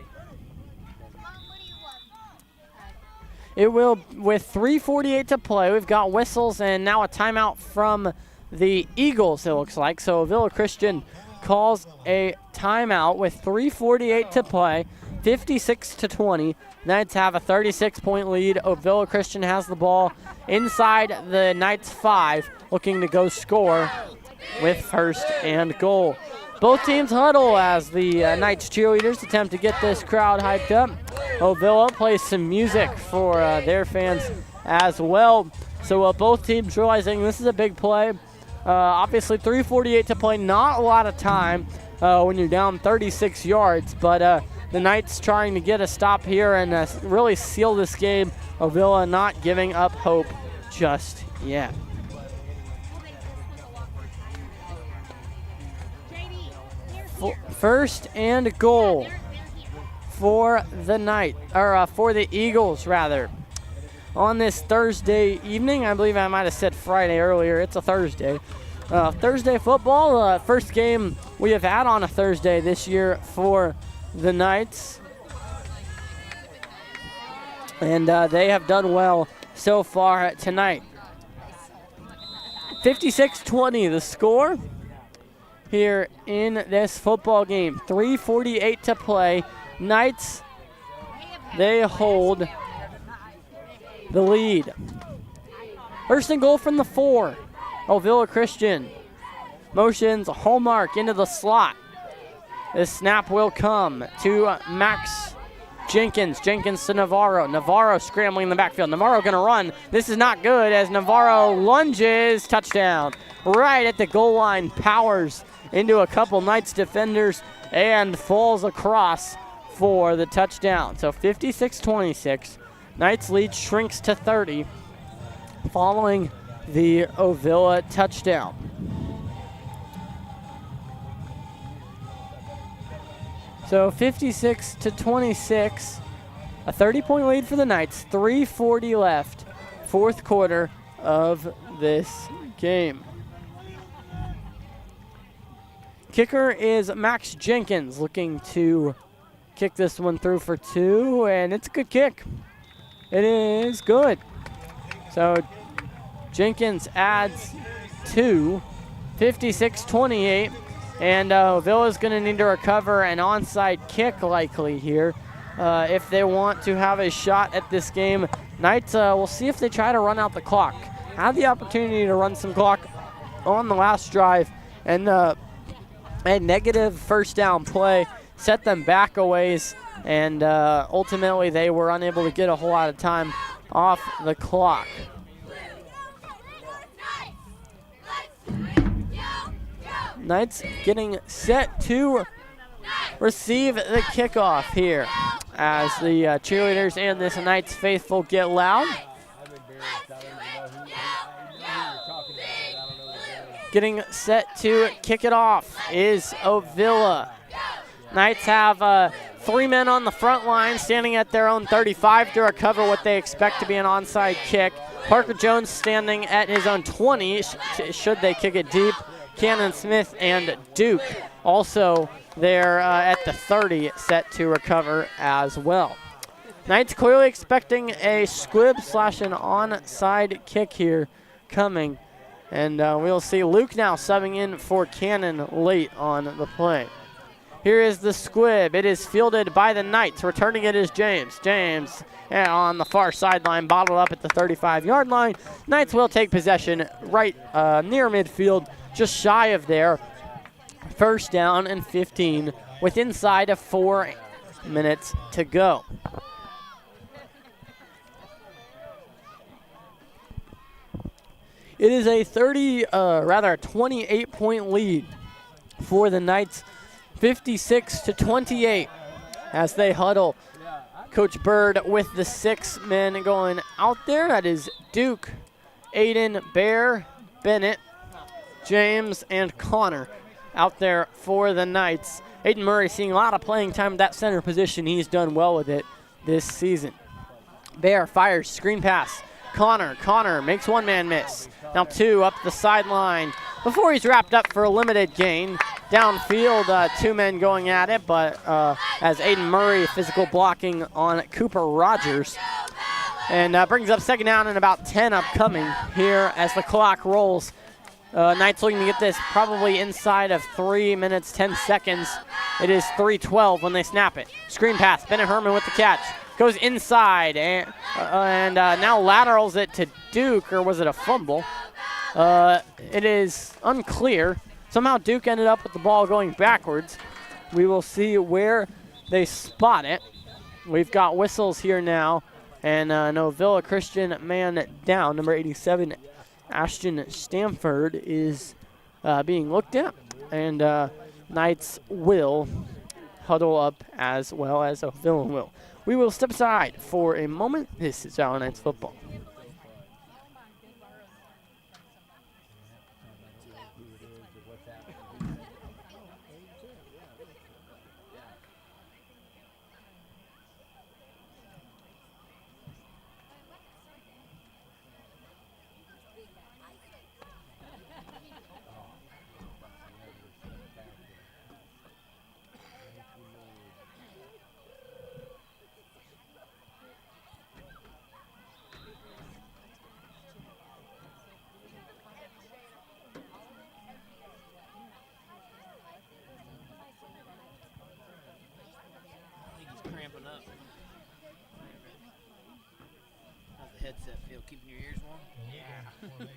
It will, with 3:48 to play, we've got whistles and now a timeout from the Eagles, it looks like. So Ovilla Christian calls a timeout with 3:48 to play, 56-20. Knights have a 36-point lead. Ovilla Christian has the ball inside the Knights 5, looking to go score with first and goal. Both teams huddle as the Knights cheerleaders attempt to get this crowd hyped up. Ovilla plays some music for their fans as well. So both teams realizing this is a big play. Obviously 3:48 to play, not a lot of time when you're down 36 yards, but the Knights trying to get a stop here and really seal this game. Ovilla not giving up hope just yet. First and goal for the for the Eagles, rather. On this Thursday evening, I believe I might have said Friday earlier. It's a Thursday. Thursday football, first game we have had on a Thursday this year for the Knights. And they have done well so far tonight. 56-20 the score here in this football game. 3:48 to play. Knights, they hold the lead. First and goal from the 4. Ovilla Christian motions Hallmark into the slot. This snap will come to Max Jenkins. Jenkins to Navarro. Navarro scrambling in the backfield. Navarro going to run. This is not good as Navarro lunges. Touchdown. Right at the goal line. Powers into a couple Knights defenders and falls across for the touchdown. So 56-26. Knights lead shrinks to 30 following the Ovilla touchdown. So 56-26, a 30-point lead for the Knights. 3:40 left, fourth quarter of this game. Kicker is Max Jenkins, looking to kick this one through for 2, and it's a good kick. It is good. So Jenkins adds 2, 56-28, and Villa's going to need to recover an onside kick likely here if they want to have a shot at this game. Knights, we'll see if they try to run out the clock. Had the opportunity to run some clock on the last drive, and a negative first down play set them back a ways, and ultimately they were unable to get a whole lot of time off the clock. Knights getting set to receive the kickoff here as the cheerleaders and this Knights faithful get loud. Getting set to kick it off is Ovilla. Knights have 3 men on the front line standing at their own 35 to recover what they expect to be an onside kick. Parker Jones standing at his own 20 should they kick it deep. Cannon Smith and Duke also there at the 30 set to recover as well. Knights clearly expecting a squib / an onside kick here coming. And we'll see Luke now subbing in for Cannon late on the play. Here is the squib. It is fielded by the Knights. Returning it is James. James on the far sideline, bottled up at the 35-yard line. Knights will take possession right near midfield, just shy of there. First down and 15 with inside of 4 minutes to go. It is a 28-point lead for the Knights, 56-28 as they huddle. Coach Bird with the 6 men going out there. That is Duke, Aiden, Bear, Bennett, James, and Connor out there for the Knights. Aiden Murray seeing a lot of playing time at that center position. He's done well with it this season. Bear fires, screen pass. Connor makes 1 man miss. Now 2 up the sideline before he's wrapped up for a limited gain. Downfield, 2 men going at it, but as Aiden Murray physical blocking on Cooper Rogers. And brings up second down and about 10 upcoming here as the clock rolls. Knights looking to get this probably inside of 3 minutes, 10 seconds. It is 3:12 when they snap it. Screen pass, Bennett Herman with the catch. Goes inside and now laterals it to Duke, or was it a fumble? It is unclear. Somehow Duke ended up with the ball going backwards. We will see where they spot it. We've got whistles here now, and an Ovilla Christian man down, number 87, Ashton Stamford, is being looked at, and Knights will huddle up as well as Ovilla will. We will step aside for a moment. This is Valor Knights Football.
headset feel? Keeping your ears warm?
Yeah.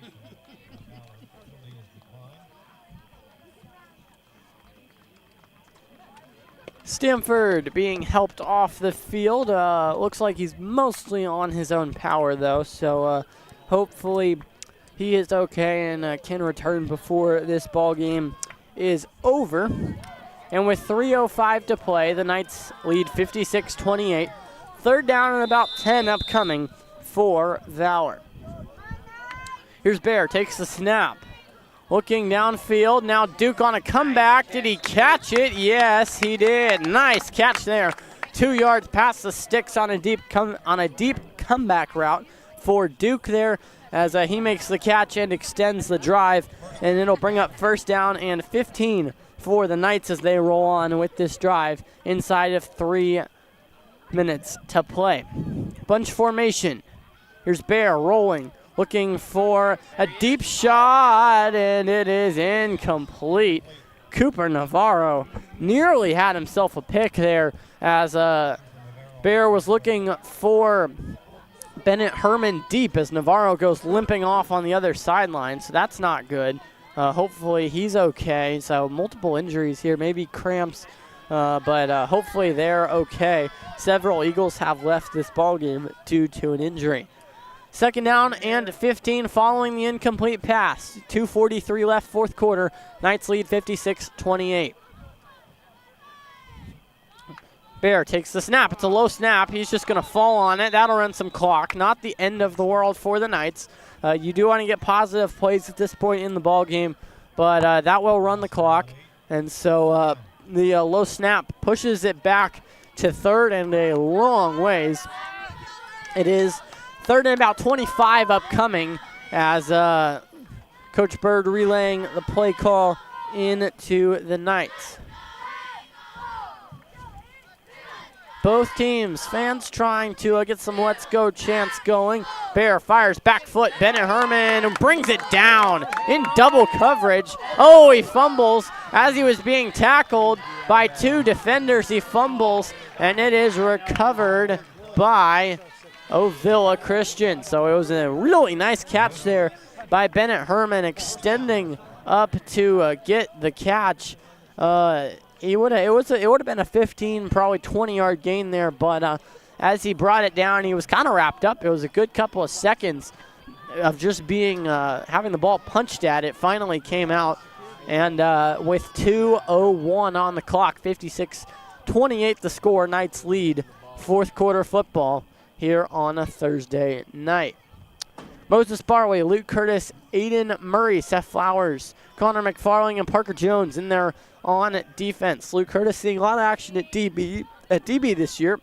Stanford being helped off the field. Looks like he's mostly on his own power, though, so hopefully he is okay and can return before this ball game is over. And with 3:05 to play, the Knights lead 56-28. Third down and about 10 upcoming for Valor. Here's Bear, takes the snap. Looking downfield, now Duke on a comeback. Did he catch it? Yes, he did. Nice catch there. 2 yards past the sticks on a deep comeback route for Duke there as he makes the catch and extends the drive, and it'll bring up first down and 15 for the Knights as they roll on with this drive inside of 3 minutes to play. Bunch formation. Here's Bear rolling. Looking for a deep shot, and it is incomplete. Cooper Navarro nearly had himself a pick there as Bear was looking for Bennett Herman deep as Navarro goes limping off on the other sideline, so that's not good. Hopefully he's okay. So multiple injuries here, maybe cramps, but hopefully they're okay. Several Eagles have left this ballgame due to an injury. Second down and 15 following the incomplete pass. 2:43 left, fourth quarter. Knights lead 56-28. Bear takes the snap. It's a low snap. He's just going to fall on it. That'll run some clock. Not the end of the world for the Knights. You do want to get positive plays at this point in the ball game, but that will run the clock. And so the low snap pushes it back to third and a long ways. It is third and about 25 upcoming as Coach Bird relaying the play call into the Knights. Both teams, fans trying to get some let's go chants going. Bear fires back foot. Bennett Herman brings it down in double coverage. Oh, he fumbles as he was being tackled by 2 defenders. He fumbles, and it is recovered by Ovilla Christian. So it was a really nice catch there by Bennett Herman, extending up to get the catch. It would have been a 15, probably 20-yard gain there, but as he brought it down, he was kind of wrapped up. It was a good couple of seconds of just being having the ball punched at it. Finally came out, and with 2:01 on the clock, 56-28 the score. Knights lead fourth quarter football here on a Thursday night. Moses Barley, Luke Curtis, Aiden Murray, Seth Flowers, Connor McFarling, and Parker Jones in there on defense. Luke Curtis seeing a lot of action at DB this year.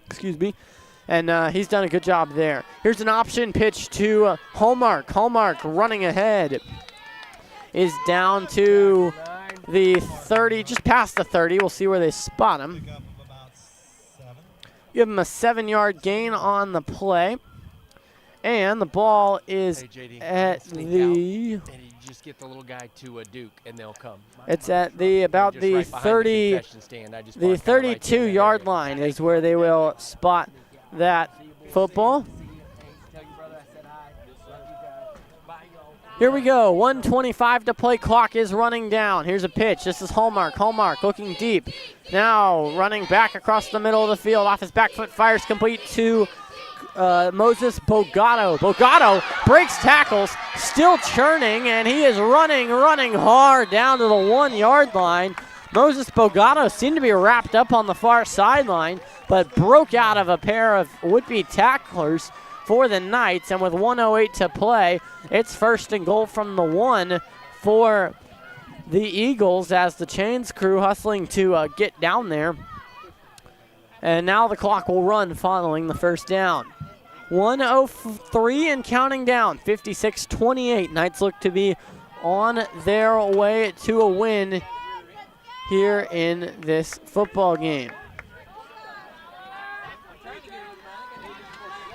Excuse me. And he's done a good job there. Here's an option pitch to Hallmark. Hallmark running ahead is down to the 30, just past the 30. We'll see where they spot him. Give him a 7-yard gain on the play. And the ball is at the...
Just get the little guy to a Duke, and they'll come.
It's at the about the 30, the 32-yard line is where they will spot that football. Here we go. 1:25 to play. Clock is running down. Here's a pitch. This is Hallmark. Hallmark looking deep. Now running back across the middle of the field. Off his back foot, fires complete to Moses Bogato. Bogato breaks tackles, still churning, and he is running hard down to the 1-yard line. Moses Bogato seemed to be wrapped up on the far sideline, but broke out of a pair of would-be tacklers for the Knights, and with 1:08 to play, it's first and goal from the 1 for the Eagles as the Chains crew hustling to get down there. And now the clock will run following the first down. 1:03 and counting down, 56-28. Knights look to be on their way to a win here in this football game.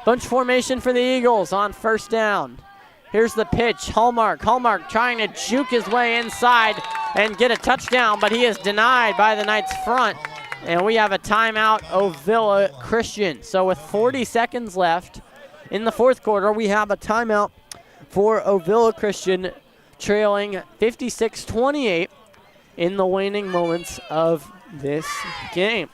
Bunch formation for the Eagles on first down. Here's the pitch, Hallmark. Hallmark trying to juke his way inside and get a touchdown, but he is denied by the Knights front. And we have a timeout, Ovilla Christian. So with 40 seconds left, in the fourth quarter. We have a timeout for Ovilla Christian, trailing 56-28 in the waning moments of this game.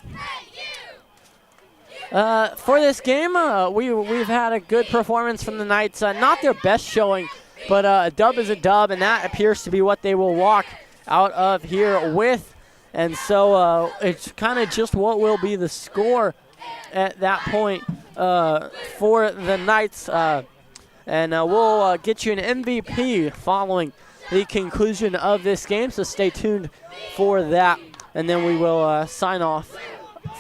For this game, we've had a good performance from the Knights. Not their best showing, but a dub is a dub, and that appears to be what they will walk out of here with. And so it's kind of just what will be the score at that point for the Knights. And we'll get you an MVP following the conclusion of this game, so stay tuned for that. And then we will sign off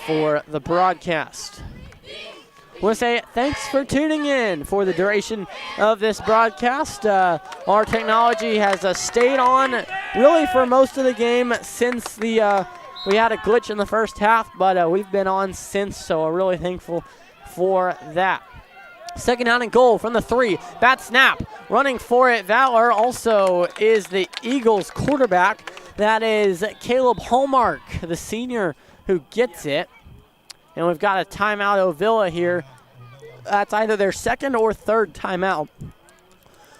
for the broadcast. I want to say thanks for tuning in for the duration of this broadcast. Our technology has stayed on really for most of the game since we had a glitch in the first half, but we've been on since, so we're really thankful for that. Second down and goal from the 3. Bat snap. Running for it, Valor, also is the Eagles quarterback. That is Caleb Hallmark, the senior, who gets it. And we've got a timeout Ovilla here. That's either their second or third timeout.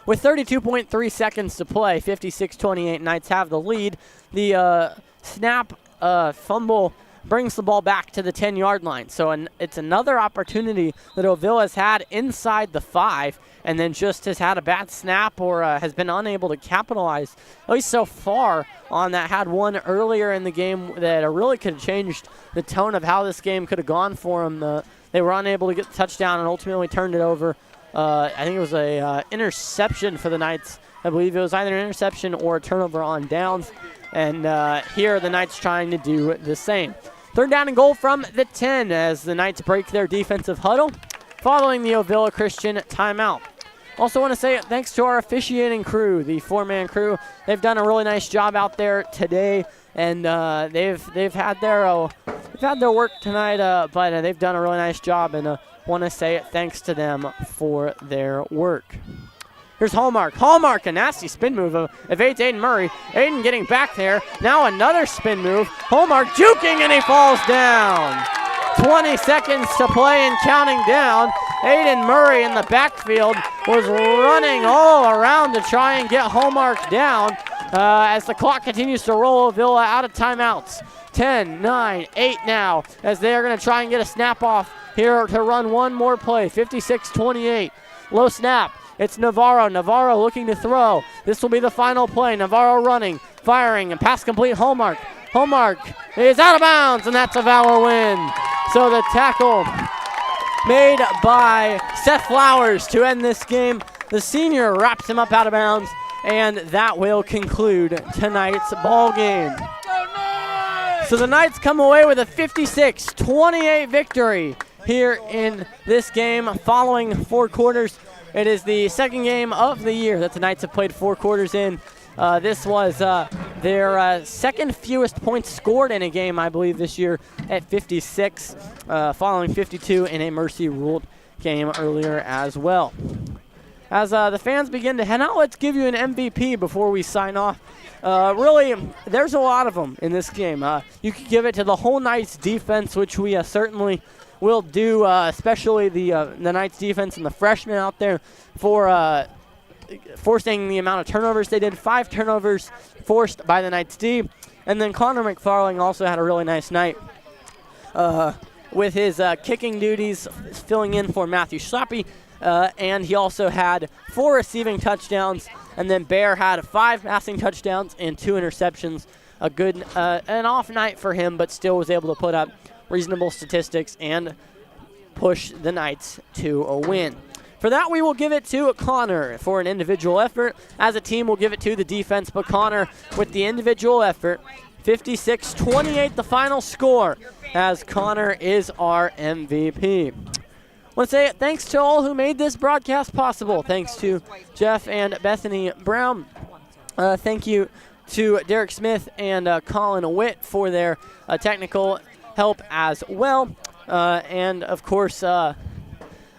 With 32.3 seconds to play, 56-28, Knights have the lead. The snap fumble brings the ball back to the 10-yard line. So it's another opportunity that Ovilla has had inside the 5, and then just has had a bad snap or has been unable to capitalize, at least so far, on that. Had one earlier in the game that really could have changed the tone of how this game could have gone for them. They were unable to get the touchdown and ultimately turned it over. I think it was a interception for the Knights. I believe it was either an interception or a turnover on downs. And here the Knights trying to do the same. Third down and goal from the 10 as the Knights break their defensive huddle following the Ovilla Christian timeout. Also want to say thanks to our officiating crew, the 4-man crew. They've done a really nice job out there today, and they've had their work tonight, but they've done a really nice job, and want to say thanks to them for their work. Here's Hallmark. Hallmark, a nasty spin move, evades Aiden Murray. Aiden getting back there. Now another spin move. Hallmark juking, and he falls down. 20 seconds to play and counting down. Aiden Murray in the backfield was running all around to try and get Hallmark down as the clock continues to roll. Ovilla out of timeouts. 10, 9, 8 now as they are going to try and get a snap off here to run one more play. 56-28. Low snap. It's Navarro. Navarro looking to throw. This will be the final play. Navarro running, firing, and pass complete. Hallmark. Hallmark is out of bounds, and that's a Valor win. So the tackle made by Seth Flowers to end this game. The senior wraps him up out of bounds, and that will conclude tonight's ball game. So the Knights come away with a 56-28 victory here in this game following 4 quarters. It is the second game of the year that the Knights have played 4 quarters in. This was their second fewest points scored in a game, I believe, this year at 56, following 52 in a mercy ruled game earlier as well. As the fans begin to head out, let's give you an MVP before we sign off. Really, there's a lot of them in this game. You could give it to the whole Knights defense, which we certainly will do, especially the Knights defense and the freshmen out there for forcing the amount of turnovers they did. 5 turnovers forced by the Knights D. And then Connor McFarling also had a really nice night with his kicking duties, filling in for Matthew Schlappe. And he also had 4 receiving touchdowns. And then Bear had 5 passing touchdowns and 2 interceptions. A good, an off night for him, but still was able to put up reasonable statistics and push the Knights to a win. For that, we will give it to Connor for an individual effort. As a team, we'll give it to the defense, but Connor with the individual effort. 56-28 the final score, as Connor is our MVP. I want to say thanks to all who made this broadcast possible. Thanks to Jeff and Bethany Brown. Thank you to Derek Smith and Colin Witt for their technical help as well. And, of course,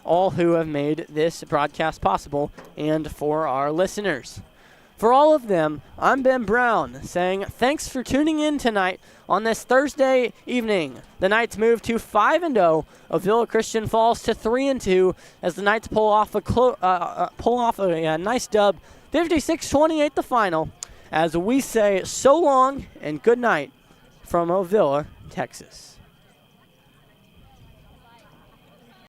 all who have made this broadcast possible and for our listeners. For all of them, I'm Ben Brown saying thanks for tuning in tonight on this Thursday evening. The Knights move to 5-0. Ovilla Christian falls to 3-2 as the Knights pull off a nice dub, 56-28 the final. As we say so long and good night from Ovilla, Texas.